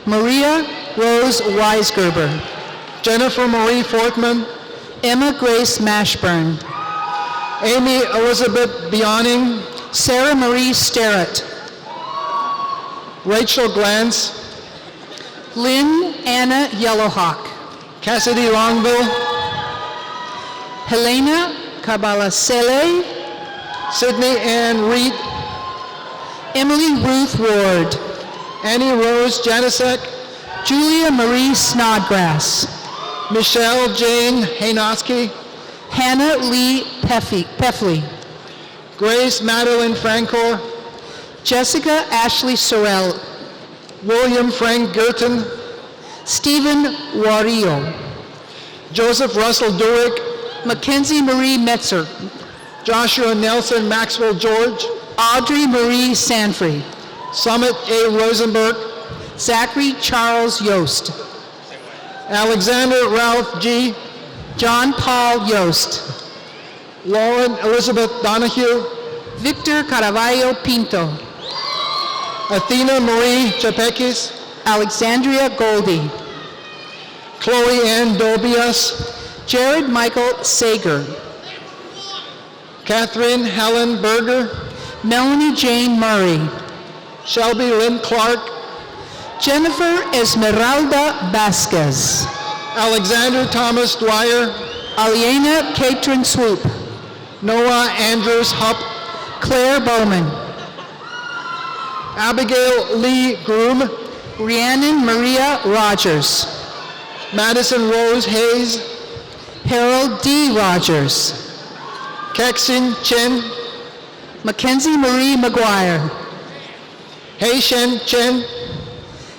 Speaker 8: Maria Rose Weisgerber.
Speaker 9: Jennifer Marie Fortman,
Speaker 8: Emma Grace Mashburn,
Speaker 9: Amy Elizabeth Bioning,
Speaker 8: Sarah Marie Sterrett,
Speaker 9: Rachel Glantz,
Speaker 8: Lynn Anna Yellowhawk,
Speaker 9: Cassidy Longville,
Speaker 8: Helena Cabalasele,
Speaker 9: Sydney Ann Reed,
Speaker 8: Emily Ruth Ward,
Speaker 9: Annie Rose Janasek,
Speaker 8: Julia Marie Snodgrass,
Speaker 9: Michelle Jane Haynoski,
Speaker 8: Hannah Lee Peffley,
Speaker 9: Grace Madeline Francor,
Speaker 8: Jessica Ashley Sorrell,
Speaker 9: William Frank Gerton,
Speaker 8: Stephen Wario,
Speaker 9: Joseph Russell Dewick,
Speaker 8: Mackenzie Marie Metzer,
Speaker 9: Joshua Nelson Maxwell George,
Speaker 8: Audrey Marie Sanfrey,
Speaker 9: Summit A. Rosenberg,
Speaker 8: Zachary Charles Yost,
Speaker 9: Alexander Ralph G.,
Speaker 8: John Paul Yost,
Speaker 9: Lauren Elizabeth Donahue,
Speaker 8: Victor Caraballo Pinto,
Speaker 9: Athena Marie Chapekis,
Speaker 8: Alexandria Goldie,
Speaker 9: Chloe Ann Dobias,
Speaker 8: Jared Michael Sager,
Speaker 9: Catherine Helen Berger,
Speaker 8: Melanie Jane Murray,
Speaker 9: Shelby Lynn Clark,
Speaker 8: Jennifer Esmeralda Vasquez,
Speaker 9: Alexander Thomas Dwyer,
Speaker 8: Aliena Catron Swoop,
Speaker 9: Noah Andrews Hupp,
Speaker 8: Claire Bowman,
Speaker 9: Abigail Lee Groom,
Speaker 8: Rhiannon Maria Rogers,
Speaker 9: Madison Rose Hayes,
Speaker 8: Harold D. Rogers,
Speaker 9: Kexin Chen,
Speaker 8: Mackenzie Marie McGuire,
Speaker 9: Hei Shen Chen,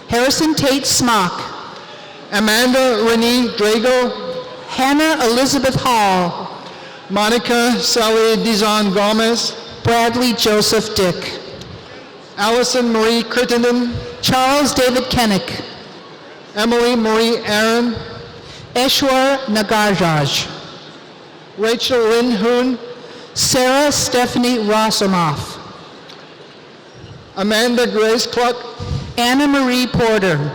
Speaker 8: Harrison Tate Smock,
Speaker 9: Amanda Renee Drago,
Speaker 8: Hannah Elizabeth Hall,
Speaker 9: Monica Sally Dizon Gomez,
Speaker 8: Bradley Joseph Dick,
Speaker 9: Allison Marie Crittenden,
Speaker 8: Charles David Kennick,
Speaker 9: Emily Marie Aaron,
Speaker 8: Eshwar Nagarjaj,
Speaker 9: Rachel Lynn Hoon,
Speaker 8: Sarah Stephanie Rosomoff,
Speaker 9: Amanda Grace Cluck,
Speaker 8: Anna Marie Porter,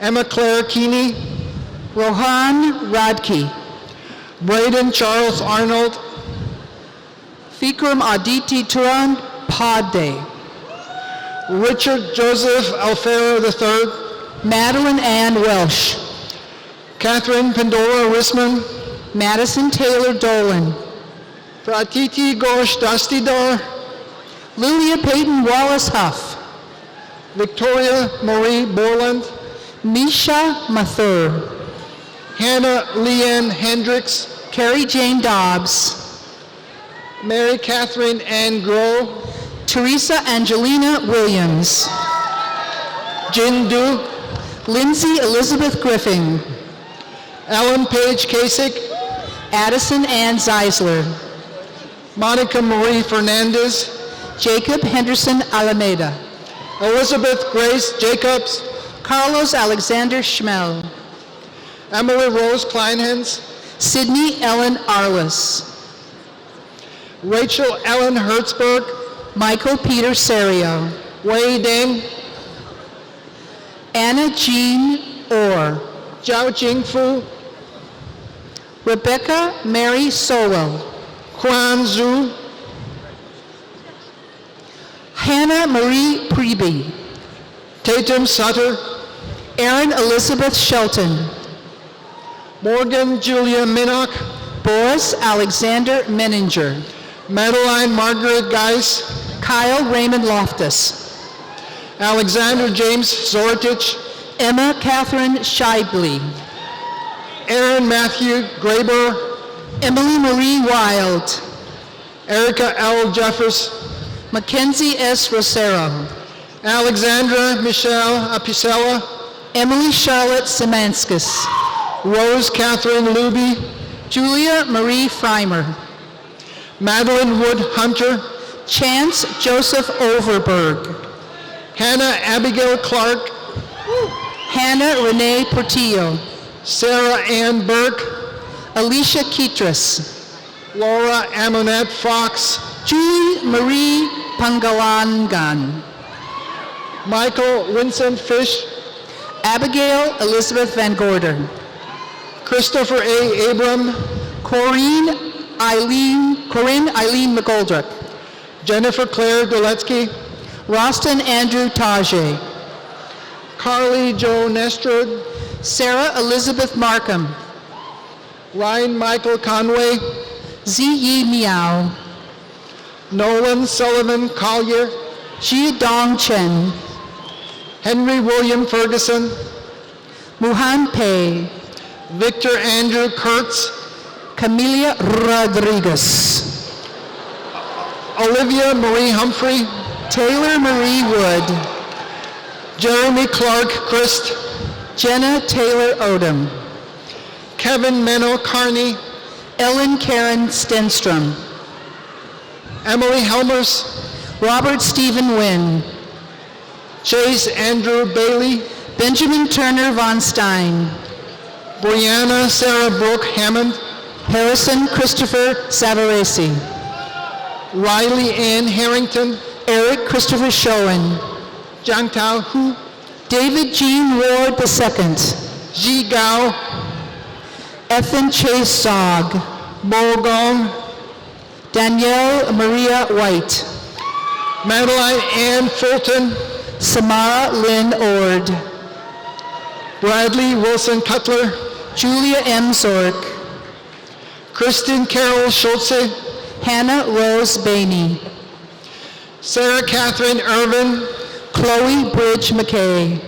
Speaker 9: Emma Claire Keeney,
Speaker 8: Rohan Radke,
Speaker 9: Braden Charles Arnold,
Speaker 8: Fikram Aditi Turan Padde,
Speaker 9: Richard Joseph Alfaro III,
Speaker 8: Madeline Ann Welsh,
Speaker 9: Catherine Pandora Risman,
Speaker 8: Madison Taylor Dolan,
Speaker 9: Pratiti Ghosh Dastidar,
Speaker 8: Lilia Peyton Wallace Huff,
Speaker 9: Victoria Marie Borland,
Speaker 8: Misha Mathur,
Speaker 9: Hannah Leanne Hendricks,
Speaker 8: Carrie Jane Dobbs,
Speaker 9: Mary Catherine Ann Groh,
Speaker 8: Teresa Angelina Williams,
Speaker 9: Jin Du,
Speaker 8: Lindsay Elizabeth Griffin,
Speaker 9: Ellen Page Kasich,
Speaker 8: Addison Ann Zeisler,
Speaker 9: Monica Marie Fernandez,
Speaker 8: Jacob Henderson Alameda,
Speaker 9: Elizabeth Grace Jacobs,
Speaker 8: Carlos Alexander Schmel,
Speaker 9: Emily Rose Kleinhens,
Speaker 8: Sydney Ellen Arliss,
Speaker 9: Rachel Ellen Hertzberg,
Speaker 8: Michael Peter Serio,
Speaker 9: Wei Deng,
Speaker 8: Anna Jean Orr,
Speaker 9: Zhao Jingfu,
Speaker 8: Rebecca Mary Sowell,
Speaker 9: Quan Zhu,
Speaker 8: Hannah Marie Preby,
Speaker 9: Tatum Sutter,
Speaker 8: Erin Elizabeth Shelton,
Speaker 9: Morgan Julia Minnock,
Speaker 8: Boris Alexander Menninger,
Speaker 9: Madeline Margaret Geis,
Speaker 8: Kyle Raymond Loftus,
Speaker 9: Alexander James Zortich,
Speaker 8: Emma Catherine Scheibly,
Speaker 9: Aaron Matthew Graber,
Speaker 8: Emily Marie Wild,
Speaker 9: Erica L. Jeffers,
Speaker 8: Mackenzie S. Rosero,
Speaker 9: Alexandra Michelle Apicella,
Speaker 8: Emily Charlotte Szymanskis,
Speaker 9: Rose Catherine Luby,
Speaker 8: Julia Marie Freimer,
Speaker 9: Madeline Wood Hunter,
Speaker 8: Chance Joseph Overberg,
Speaker 9: Hannah Abigail Clark,
Speaker 8: Hannah Renee Portillo,
Speaker 9: Sarah Ann Burke,
Speaker 8: Alicia Kitras,
Speaker 9: Laura Amonette Fox,
Speaker 8: Julie Marie Pangalangan,
Speaker 9: Michael Vincent Fish,
Speaker 8: Abigail Elizabeth Van Gorder,
Speaker 9: Christopher A. Abram,
Speaker 8: Corinne Eileen McGoldrick.
Speaker 9: Jennifer Claire Goletsky,
Speaker 8: Roston Andrew Tajay.
Speaker 9: Carly Jo Nestrud,
Speaker 8: Sarah Elizabeth Markham.
Speaker 9: Ryan Michael Conway,
Speaker 8: Ziyi Miao.
Speaker 9: Nolan Sullivan Collier,
Speaker 8: Ji Dong Chen.
Speaker 9: Henry William Ferguson,
Speaker 8: Muhan Pei.
Speaker 9: Victor Andrew Kurtz,
Speaker 8: Camelia Rodriguez.
Speaker 9: Olivia Marie Humphrey,
Speaker 8: Taylor Marie Wood.
Speaker 9: Jeremy Clark Christ,
Speaker 8: Jenna Taylor Odom.
Speaker 9: Kevin Menno Carney,
Speaker 8: Ellen Karen Stenstrom.
Speaker 9: Emily Helmers,
Speaker 8: Robert Stephen Wynn.
Speaker 9: Chase Andrew Bailey,
Speaker 8: Benjamin Turner Von Stein.
Speaker 9: Brianna Sarah Brooke Hammond,
Speaker 8: Harrison Christopher Savarese.
Speaker 9: Riley Ann Harrington,
Speaker 8: Eric Christopher Schoen.
Speaker 9: Jiang Tao Hu,
Speaker 8: David Jean Ward II.
Speaker 9: Ji Gao,
Speaker 8: Ethan Chase Sogg.
Speaker 9: Mo Gong,
Speaker 8: Danielle Maria White.
Speaker 9: Madeline Ann Fulton,
Speaker 8: Samara Lynn Ord.
Speaker 9: Bradley Wilson Cutler,
Speaker 8: Julia M. Zork.
Speaker 9: Kristen Carol Schultze,
Speaker 8: Hannah Rose Bainey.
Speaker 9: Sarah Catherine Irvin,
Speaker 8: Chloe Bridge McKay.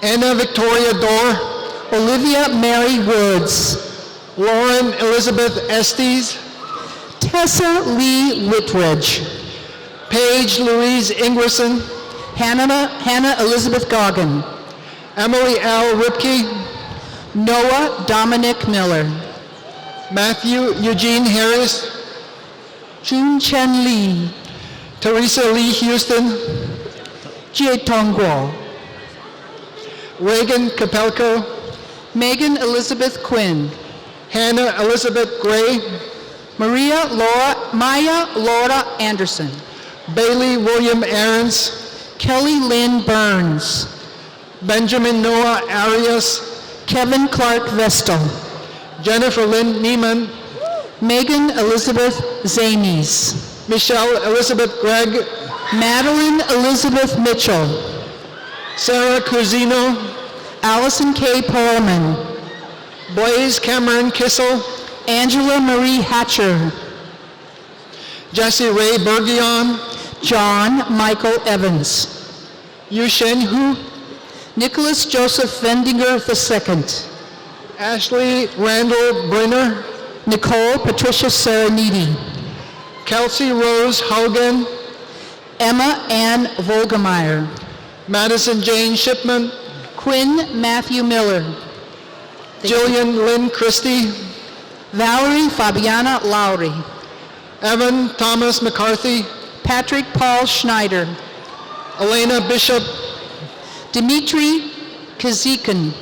Speaker 9: Anna Victoria Dorr,
Speaker 8: Olivia Mary Woods.
Speaker 9: Lauren Elizabeth Estes,
Speaker 8: Tessa Lee Whitridge.
Speaker 9: Paige Louise Ingerson,
Speaker 8: Hannah Elizabeth Goggin.
Speaker 9: Emily L. Ripke,
Speaker 8: Noah Dominic Miller.
Speaker 9: Matthew Eugene Harris,
Speaker 8: Jun Chen Lee.
Speaker 9: Teresa Lee Houston,
Speaker 8: Jie Tongguo.
Speaker 9: Reagan Capelco,
Speaker 8: Megan Elizabeth Quinn.
Speaker 9: Hannah Elizabeth Gray,
Speaker 8: Maya Laura Anderson.
Speaker 9: Bailey William Aarons,
Speaker 8: Kelly Lynn Burns.
Speaker 9: Benjamin Noah Arias,
Speaker 8: Kevin Clark Vestal.
Speaker 9: Jennifer Lynn Neiman,
Speaker 8: Megan Elizabeth Zanies.
Speaker 9: Michelle Elizabeth Gregg,
Speaker 8: Madeline Elizabeth Mitchell.
Speaker 9: Sarah Cusino,
Speaker 8: Allison K. Perlman.
Speaker 9: Blaze Cameron Kissel,
Speaker 8: Angela Marie Hatcher.
Speaker 9: Jesse Ray Bergion,
Speaker 8: John Michael Evans.
Speaker 9: Yushen Hu,
Speaker 8: Nicholas Joseph Vendinger II.
Speaker 9: Ashley Randall Brenner,
Speaker 8: Nicole Patricia Sereniti.
Speaker 9: Kelsey Rose Hogan,
Speaker 8: Emma Ann Volgemeyer.
Speaker 9: Madison Jane Shipman,
Speaker 8: Quinn Matthew Miller.
Speaker 9: Jillian Lynn Christie,
Speaker 8: Valerie Fabiana Lowry.
Speaker 9: Evan Thomas McCarthy,
Speaker 8: Patrick Paul Schneider.
Speaker 9: Elena Bishop,
Speaker 8: Dimitri Kazikin.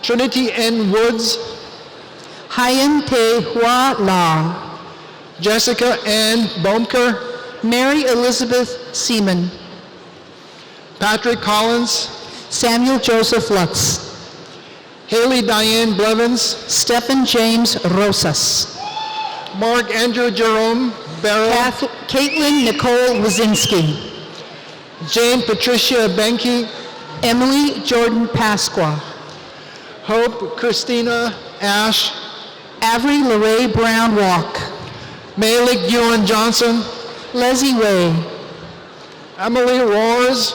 Speaker 9: Trinity N. Woods,
Speaker 8: Hyen Te Hua La.
Speaker 9: Jessica Ann Baumker,
Speaker 8: Mary Elizabeth Seaman.
Speaker 9: Patrick Collins,
Speaker 8: Samuel Joseph Lutz.
Speaker 9: Haley Diane Blevins,
Speaker 8: Stephen James Rosas.
Speaker 9: Mark Andrew Jerome Barrow,
Speaker 8: Caitlin Nicole Wazinski.
Speaker 9: Jane Patricia Benke,
Speaker 8: Emily Jordan Pasqua.
Speaker 9: Hope Christina Ash,
Speaker 8: Avery LeRae Brown Walk.
Speaker 9: Malik Ewan Johnson,
Speaker 8: Leslie Way.
Speaker 9: Emily Roars,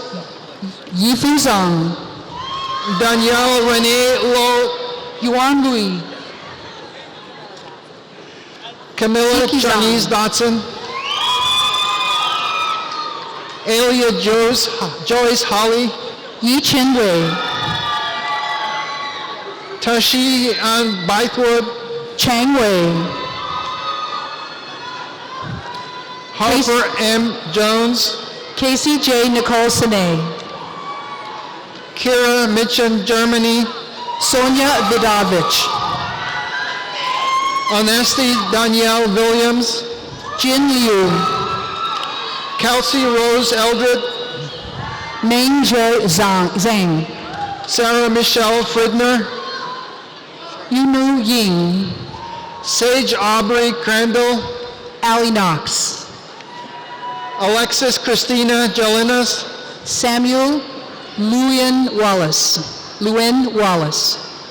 Speaker 8: Yifu Zhang.
Speaker 9: Danielle Renee Lo,
Speaker 8: Yuan Lui.
Speaker 9: Camilla
Speaker 8: Kiki
Speaker 9: Chinese
Speaker 8: Zhang.
Speaker 9: Dotson, Alia Joyce Holly,
Speaker 8: Yi Chen Wei.
Speaker 9: Tashi Ann Bythewood,
Speaker 8: Chang Wei.
Speaker 9: Harper M. Jones,
Speaker 8: Casey J. Nicole Sine.
Speaker 9: Kira Mitchum Germany,
Speaker 8: Sonia Vidovich.
Speaker 9: Honesty Danielle Williams,
Speaker 8: Jin Liu.
Speaker 9: Kelsey Rose Eldred,
Speaker 8: Ming Zhang.
Speaker 9: Sarah Michelle Fridner,
Speaker 8: Yunu Ying,
Speaker 9: Sage Aubrey Crandall,
Speaker 8: Allie Knox,
Speaker 9: Alexis Christina Jelinas,
Speaker 8: Samuel Luen Wallace,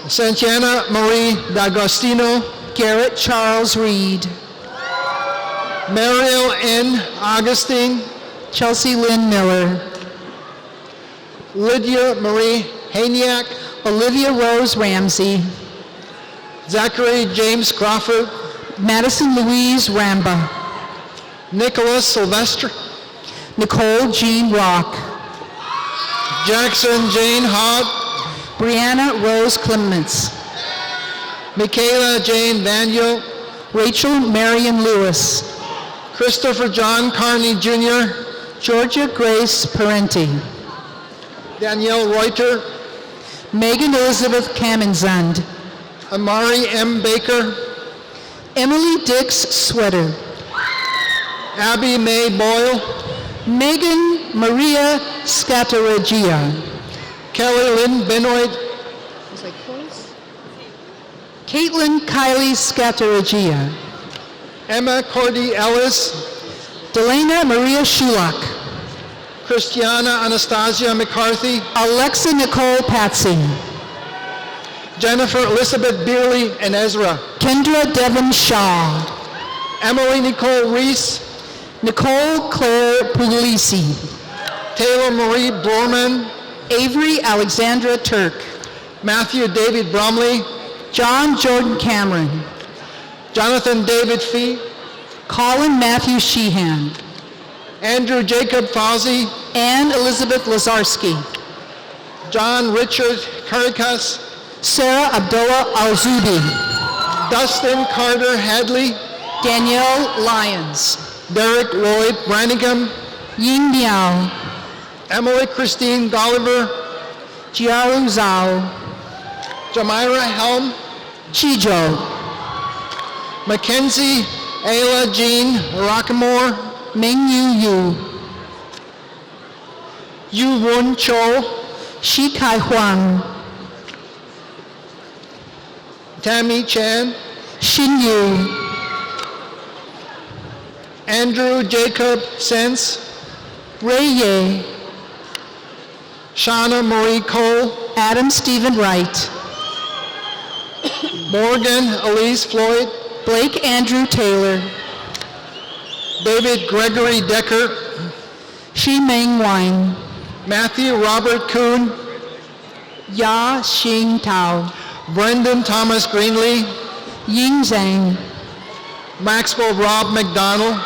Speaker 9: Santiana Marie D'Agostino,
Speaker 8: Garrett Charles Reed,
Speaker 9: Mariel N. Augustine,
Speaker 8: Chelsea Lynn Miller,
Speaker 9: Lydia Marie Haniak,
Speaker 8: Olivia Rose Ramsey,
Speaker 9: Zachary James Crawford,
Speaker 8: Madison Louise Ramba,
Speaker 9: Nicholas Sylvester,
Speaker 8: Nicole Jean Rock,
Speaker 9: Jackson Jane Hogg,
Speaker 8: Brianna Rose Clements,
Speaker 9: Michaela Jane Daniel,
Speaker 8: Rachel Marion Lewis,
Speaker 9: Christopher John Carney Jr.,
Speaker 8: Georgia Grace Parenti,
Speaker 9: Danielle Reuter,
Speaker 8: Megan Elizabeth Kamenzand,
Speaker 9: Amari M. Baker,
Speaker 8: Emily Dix Sweater,
Speaker 9: Abby Mae Boyle,
Speaker 8: Megan Maria Scataragia,
Speaker 9: Kelly Lynn Benoit,
Speaker 8: Caitlin Kylie Scataragia,
Speaker 9: Emma Cordy Ellis,
Speaker 8: Delana Maria Shulak,
Speaker 9: Christiana Anastasia McCarthy,
Speaker 8: Alexa Nicole Patsy,
Speaker 9: Jennifer Elizabeth Beerley and Ezra,
Speaker 8: Kendra Devon Shaw,
Speaker 9: Emily Nicole Reese,
Speaker 8: Nicole Claire Puglisi,
Speaker 9: Taylor Marie Borman,
Speaker 8: Avery Alexandra Turk,
Speaker 9: Matthew David Bromley,
Speaker 8: John Jordan Cameron,
Speaker 9: Jonathan David Fee,
Speaker 8: Colin Matthew Sheehan,
Speaker 9: Andrew Jacob Fauzi,
Speaker 8: Anne Elizabeth Lazarski,
Speaker 9: John Richard Karikas,
Speaker 8: Sarah Abdullah Alzudi,
Speaker 9: Dustin Carter Hadley,
Speaker 8: Danielle Lyons,
Speaker 9: Derek Lloyd Brannigan,
Speaker 8: Ying Miao,
Speaker 9: Emily Christine Golliver,
Speaker 8: Jiaru Zhao,
Speaker 9: Jamira Helm,
Speaker 8: Chijo,
Speaker 9: Mackenzie Ayla Jean Rockamore,
Speaker 8: Meng Yu Yu,
Speaker 9: Yu Wun Cho,
Speaker 8: Shi Kai Huang,
Speaker 9: Tammy Chan,
Speaker 8: Xin Yu,
Speaker 9: Andrew Jacob Sense,
Speaker 8: Ray Ye,
Speaker 9: Shauna Marie Cole,
Speaker 8: Adam Stephen Wright,
Speaker 9: Morgan Elise Floyd,
Speaker 8: Blake Andrew Taylor,
Speaker 9: David Gregory Decker,
Speaker 8: Shi Meng Wang,
Speaker 9: Matthew Robert Kuhn,
Speaker 8: Ya Xing Tao,
Speaker 9: Brendan Thomas Greenlee,
Speaker 8: Ying Zhang,
Speaker 9: Maxwell Rob McDonald,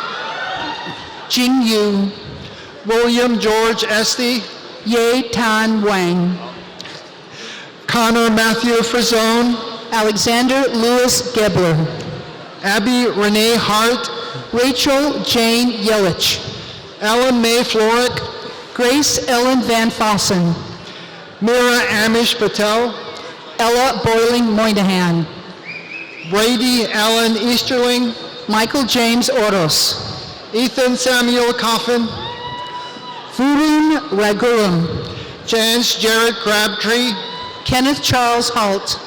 Speaker 8: Jing Yu,
Speaker 9: William George Esty,
Speaker 8: Ye Tan Wang,
Speaker 9: Connor Matthew Frizone,
Speaker 8: Alexander Louis Gebler,
Speaker 9: Abby Renee Hart,
Speaker 8: Rachel Jane Yelich,
Speaker 9: Ellen May Florick,
Speaker 8: Grace Ellen Van Fossen,
Speaker 9: Mira Amish Patel,
Speaker 8: Ella Boyling Moynihan,
Speaker 9: Brady Allen Easterling,
Speaker 8: Michael James Oros,
Speaker 9: Ethan Samuel Coffin,
Speaker 8: Furun Raguram,
Speaker 9: Chance Jared Crabtree,
Speaker 8: Kenneth Charles Halt,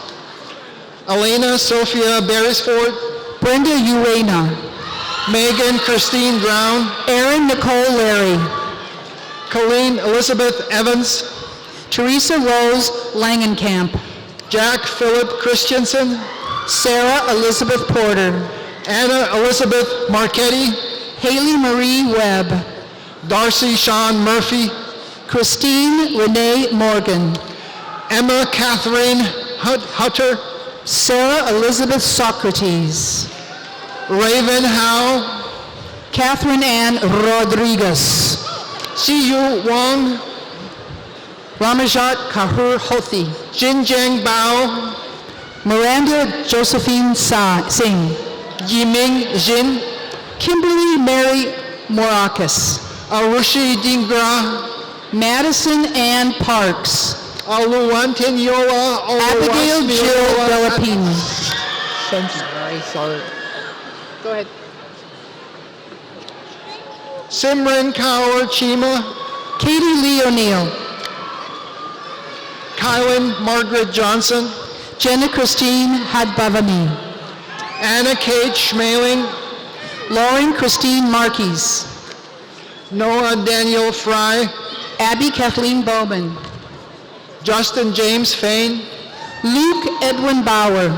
Speaker 9: Elena Sophia Beresford,
Speaker 8: Brenda Urena,
Speaker 9: Megan Christine Brown,
Speaker 8: Erin Nicole Larry,
Speaker 9: Colleen Elizabeth Evans,
Speaker 8: Teresa Rose Langenkamp,
Speaker 9: Jack Philip Christensen,
Speaker 8: Sarah Elizabeth Porter,
Speaker 9: Anna Elizabeth Marchetti,
Speaker 8: Haley Marie Webb,
Speaker 9: Darcy Sean Murphy,
Speaker 8: Christine Renee Morgan,
Speaker 9: Emma Catherine Hutter,
Speaker 8: Sarah Elizabeth Socrates,
Speaker 9: Raven Howe,
Speaker 8: Catherine Ann Rodriguez,
Speaker 9: Siyu Wong,
Speaker 8: Ramajat Kahur Hothi,
Speaker 9: Jinjiang Bao,
Speaker 8: Miranda Josephine Singh,
Speaker 9: Yiming Jin,
Speaker 8: Kimberly Mary Morakis,
Speaker 9: Arushi Dingra,
Speaker 8: Madison Ann Parks,
Speaker 9: Aluantin Yola,
Speaker 8: Abigail Jill Delapine,
Speaker 9: Sorry. Go ahead. Simran Kaur Chima,
Speaker 8: Katie Lee O'Neill,
Speaker 9: Kylan Margaret Johnson,
Speaker 8: Jenna Christine Hadbavami,
Speaker 9: Anna Kate Schmeling,
Speaker 8: Lauren Christine Marquez,
Speaker 9: Noah Daniel Fry,
Speaker 8: Abby Kathleen Bowman,
Speaker 9: Justin James Fain,
Speaker 8: Luke Edwin Bauer,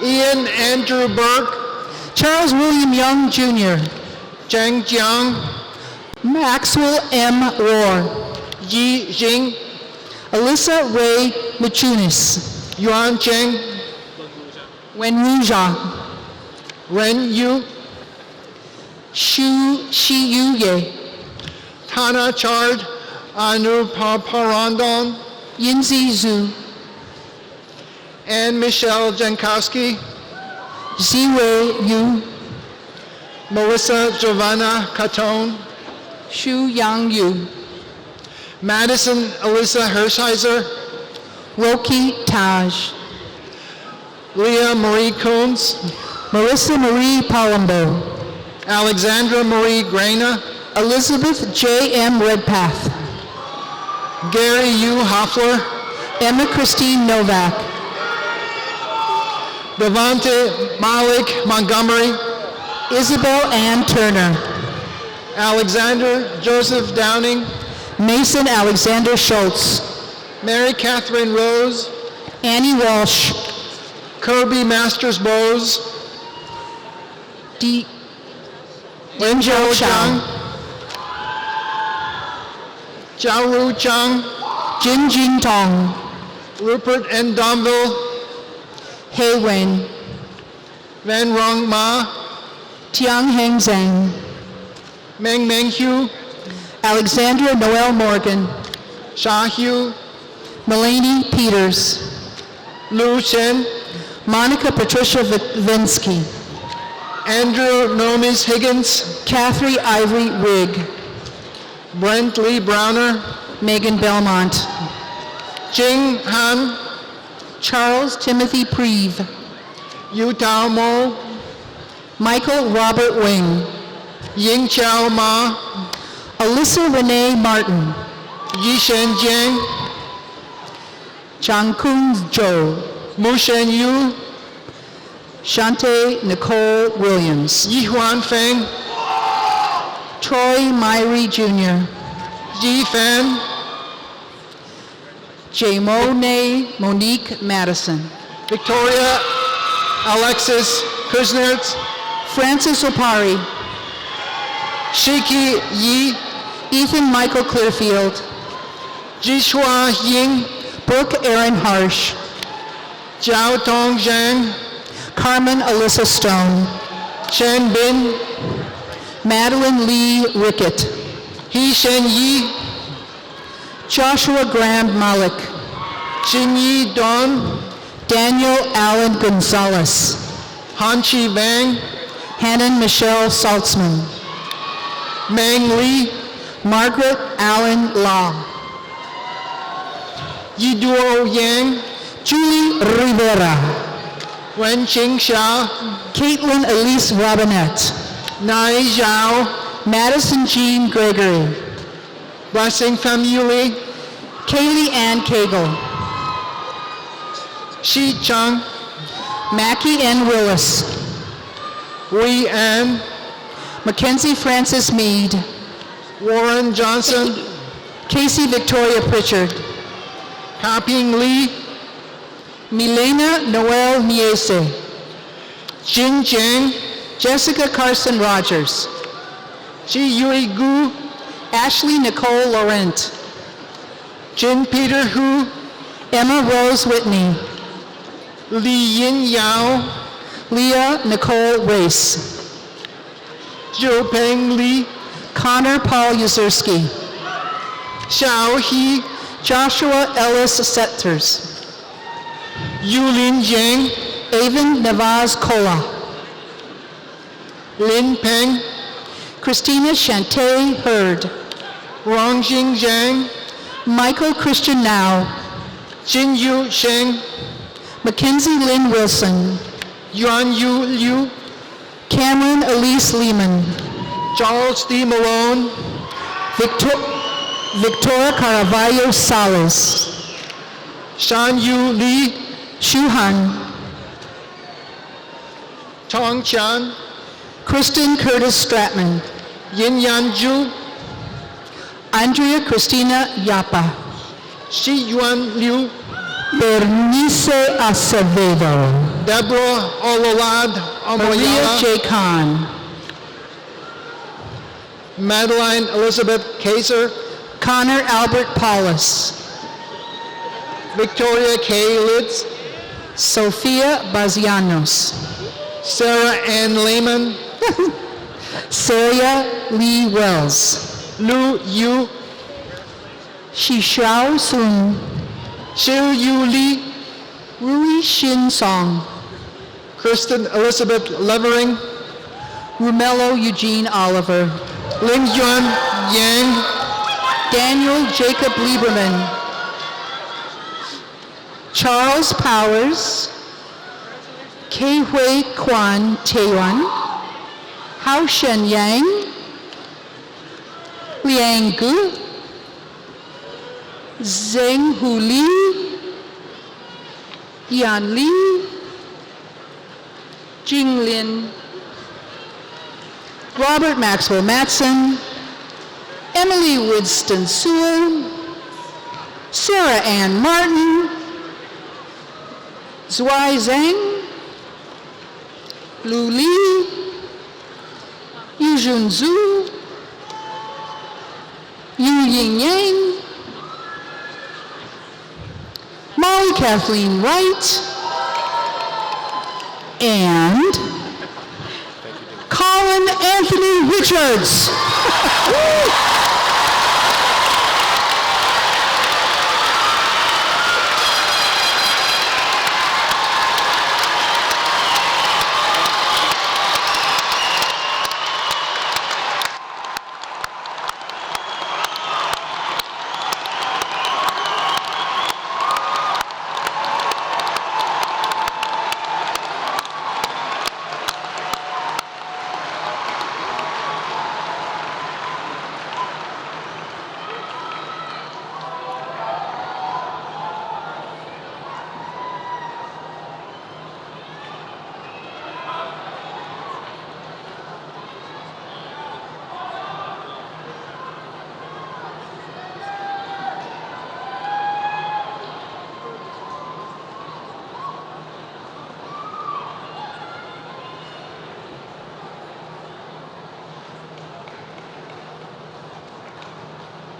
Speaker 9: Ian Andrew Burke,
Speaker 8: Charles William Young Jr.,
Speaker 9: Zheng Jiang,
Speaker 8: Maxwell M. Rohr,
Speaker 9: Yi Jing,
Speaker 8: Alyssa Ray Machunis,
Speaker 9: Yuan Cheng,
Speaker 8: Wenwu Zhang,
Speaker 9: Ren Yu,
Speaker 8: Shi Yu Ye,
Speaker 9: Tana Chard, Anu Parandon,
Speaker 8: Yinzi Zhu,
Speaker 9: Anne Michelle Jankowski,
Speaker 8: Ziwei Yu,
Speaker 9: Melissa Giovanna Catone,
Speaker 8: Xu Yang Yu,
Speaker 9: Madison Alyssa Hershiser,
Speaker 8: Roki Taj,
Speaker 9: Leah Marie Coons,
Speaker 8: Marissa Marie Palumbo,
Speaker 9: Alexandra Marie Graina,
Speaker 8: Elizabeth J. M. Redpath,
Speaker 9: Gary U. Hoffler,
Speaker 8: Emma Christine Novak,
Speaker 9: Devonte Malik Montgomery,
Speaker 8: Isabel Ann Turner,
Speaker 9: Alexander Joseph Downing,
Speaker 8: Mason Alexander Schultz,
Speaker 9: Mary Catherine Rose,
Speaker 8: Annie Walsh,
Speaker 9: Kirby Masters Bowes,
Speaker 8: Wenjo Chang,
Speaker 9: Jiaoru Chang,
Speaker 8: Jin Jin Tong,
Speaker 9: Rupert N. Domville,
Speaker 8: Hei Wen,
Speaker 9: Van Rong Ma,
Speaker 8: Tiang Heng Zhang,
Speaker 9: Meng Meng Hu,
Speaker 8: Alexandra Noel Morgan,
Speaker 9: Sha Hu,
Speaker 8: Melanie Peters,
Speaker 9: Lu Chen,
Speaker 8: Monica Patricia Vinsky,
Speaker 9: Andrew Nomis Higgins,
Speaker 8: Catherine Ivory Rigg,
Speaker 9: Brent Lee Browner,
Speaker 8: Megan Belmont,
Speaker 9: Jing Han,
Speaker 8: Charles Timothy Preve,
Speaker 9: Yu Tao Mo,
Speaker 8: Michael Robert Wing,
Speaker 9: Ying Chao Ma,
Speaker 8: Alyssa Renee Martin,
Speaker 9: Yi Shen Jiang,
Speaker 8: Chang Kung Zhou,
Speaker 9: Mu Shen Yu,
Speaker 8: Shante Nicole Williams,
Speaker 9: Yi Huan Feng,
Speaker 8: Troy Myrie Jr.,
Speaker 9: Yi Fan,
Speaker 8: Jamone Monique Madison,
Speaker 9: Victoria Alexis Kuznets,
Speaker 8: Francis Opari,
Speaker 9: Shiki Yi,
Speaker 8: Ethan Michael Clearfield,
Speaker 9: Jishua Ying,
Speaker 8: Brooke Aaron Harsh,
Speaker 9: Jiao Tong Zhang,
Speaker 8: Carmen Alyssa Stone,
Speaker 9: Shen Bin,
Speaker 8: Madeline Lee Rickett,
Speaker 9: He Shen Yi,
Speaker 8: Joshua Graham Malik,
Speaker 9: Jin Yi Don,
Speaker 8: Daniel Allen Gonzalez,
Speaker 9: Han Chi Bang,
Speaker 8: Hannon Michelle Saltzman,
Speaker 9: Meng Li,
Speaker 8: Margaret Allen Law,
Speaker 9: Yi Duo Yang,
Speaker 8: Julie Rivera,
Speaker 9: Wen Qing Xia,
Speaker 8: Caitlin Elise Robinette,
Speaker 9: Nai Zhao,
Speaker 8: Madison Jean Gregory,
Speaker 9: Blessing Family,
Speaker 8: Kaylee Ann Cagle,
Speaker 9: Shi Chang,
Speaker 8: Mackie N. Willis,
Speaker 9: Wei An,
Speaker 8: Mackenzie Francis Mead,
Speaker 9: Warren Johnson,
Speaker 8: Casey Victoria Pritchard,
Speaker 9: Kaping Li,
Speaker 8: Milena Noel Niese,
Speaker 9: Jin Jiang,
Speaker 8: Jessica Carson Rogers,
Speaker 9: Ji Yui Gu,
Speaker 8: Ashley Nicole Laurent,
Speaker 9: Jin Peter Hu,
Speaker 8: Emma Rose Whitney,
Speaker 9: Li Yin Yao,
Speaker 8: Leah Nicole Race,
Speaker 9: Zhou Peng Li,
Speaker 8: Connor Paul Yuzerski,
Speaker 9: Xiao He,
Speaker 8: Joshua Ellis Setters,
Speaker 9: Yulin Jiang,
Speaker 8: Avon Navaz Kola,
Speaker 9: Lin Peng,
Speaker 8: Christina Shante Hurd,
Speaker 9: Rongjing Zhang,
Speaker 8: Michael Christian Now,
Speaker 9: Jin Yu Sheng,
Speaker 8: Mackenzie Lynn Wilson,
Speaker 9: Yuan Yu Liu,
Speaker 8: Cameron Elise Lehman,
Speaker 9: Charles D. Malone,
Speaker 8: Victoria Caravallo Salas,
Speaker 9: Shan Yu Li,
Speaker 8: Shuhan,
Speaker 9: Tong Chan,
Speaker 8: Kristen Curtis Stratman,
Speaker 9: Yin Yan Ju,
Speaker 8: Andrea Cristina Yapa,
Speaker 9: Shi Yuan Liu,
Speaker 8: Bernice Acevedo,
Speaker 9: Deborah Ololad
Speaker 8: Maria
Speaker 9: Amoyala,
Speaker 8: J. Khan,
Speaker 9: Madeline Elizabeth Kaiser,
Speaker 8: Connor Albert Paulus,
Speaker 9: Victoria K. Litz,
Speaker 8: Sofia Bazianos,
Speaker 9: Sarah Ann Lehman,
Speaker 8: Celia Lee Wells,
Speaker 9: Lu Yu,
Speaker 8: Shishao Sun,
Speaker 9: Xiu Yu Li,
Speaker 8: Rui Shin Song,
Speaker 9: Kristen Elizabeth Levering,
Speaker 8: Rumelo Eugene Oliver,
Speaker 9: Ling Yuan Yang,
Speaker 8: Daniel Jacob Lieberman, Charles Powers, Kei-Hui Kwan Taewan, Hao Shen Yang, Liang Gu, Zheng Hu Li, Yan Li, Jing Lin, Robert Maxwell Matson, Emily Winston Sewell, Sarah Ann Martin, Zwei Zhang, Lu Li, Yujun Zhu, Yu Ying Yang, Molly Kathleen Wright, and Colin Anthony Richards.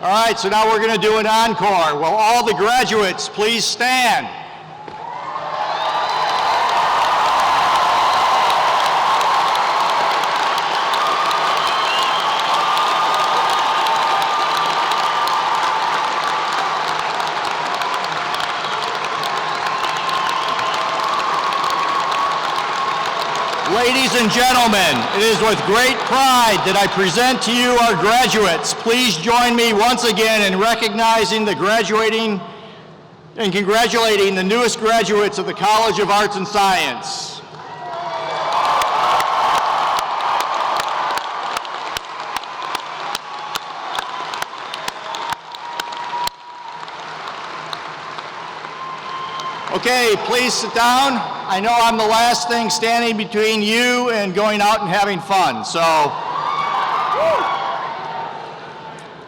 Speaker 2: All right, so now we're going to do an encore. Will all the graduates please stand? Ladies and gentlemen, it is with great pride that I present to you our graduates. Please join me once again in recognizing the graduating and congratulating the newest graduates of the College of Arts and Science. Okay, please sit down. I know I'm the last thing standing between you and going out and having fun, so.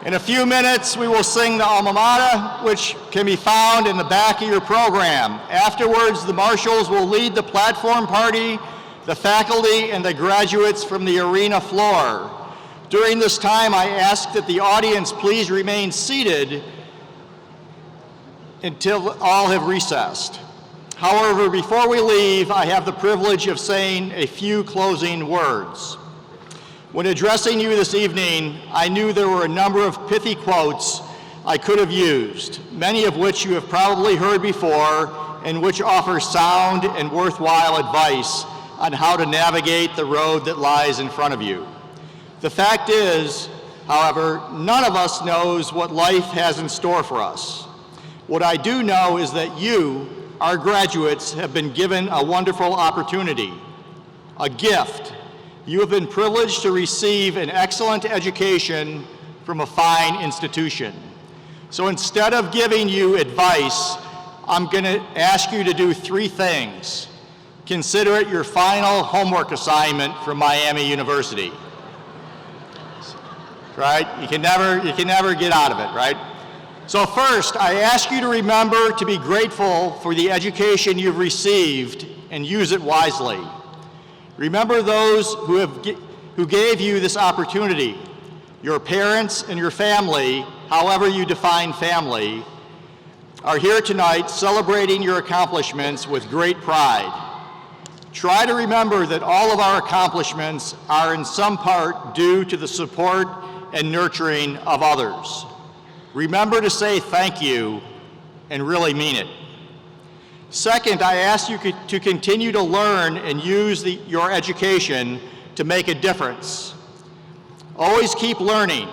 Speaker 2: In a few minutes, we will sing the alma mater, which can be found in the back of your program. Afterwards, the marshals will lead the platform party, the faculty, and the graduates from the arena floor. During this time, I ask that the audience please remain seated until all have recessed. However, before we leave, I have the privilege of saying a few closing words. When addressing you this evening, I knew there were a number of pithy quotes I could have used, many of which you have probably heard before and which offer sound and worthwhile advice on how to navigate the road that lies in front of you. The fact is, however, none of us knows what life has in store for us. What I do know is that you, our graduates, have been given a wonderful opportunity, a gift. You have been privileged to receive an excellent education from a fine institution. So instead of giving you advice, I'm going to ask you to do 3 things. Consider it your final homework assignment from Miami University. Right? You can never get out of it, right? So first, I ask you to remember to be grateful for the education you've received and use it wisely. Remember those who gave you this opportunity, your parents and your family, however you define family, are here tonight celebrating your accomplishments with great pride. Try to remember that all of our accomplishments are in some part due to the support and nurturing of others. Remember to say thank you and really mean it. Second, I ask you to continue to learn and use your education to make a difference. Always keep learning.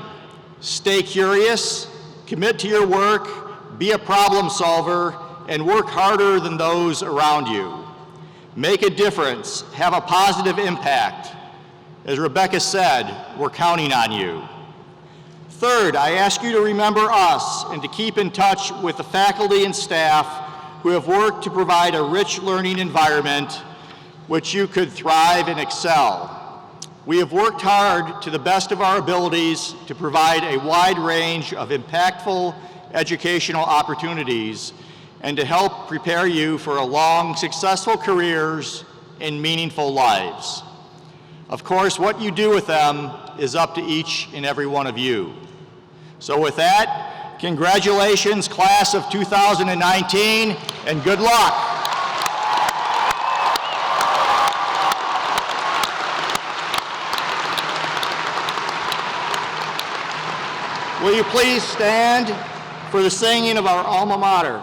Speaker 2: Stay curious, commit to your work, be a problem solver, and work harder than those around you. Make a difference, have a positive impact. As Rebecca said, we're counting on you. Third, I ask you to remember us and to keep in touch with the faculty and staff who have worked to provide a rich learning environment which you could thrive and excel. We have worked hard to the best of our abilities to provide a wide range of impactful educational opportunities and to help prepare you for a long, successful careers and meaningful lives. Of course, what you do with them is up to each and every one of you. So with that, congratulations, class of 2019, and good luck. Will you please stand for the singing of our alma mater?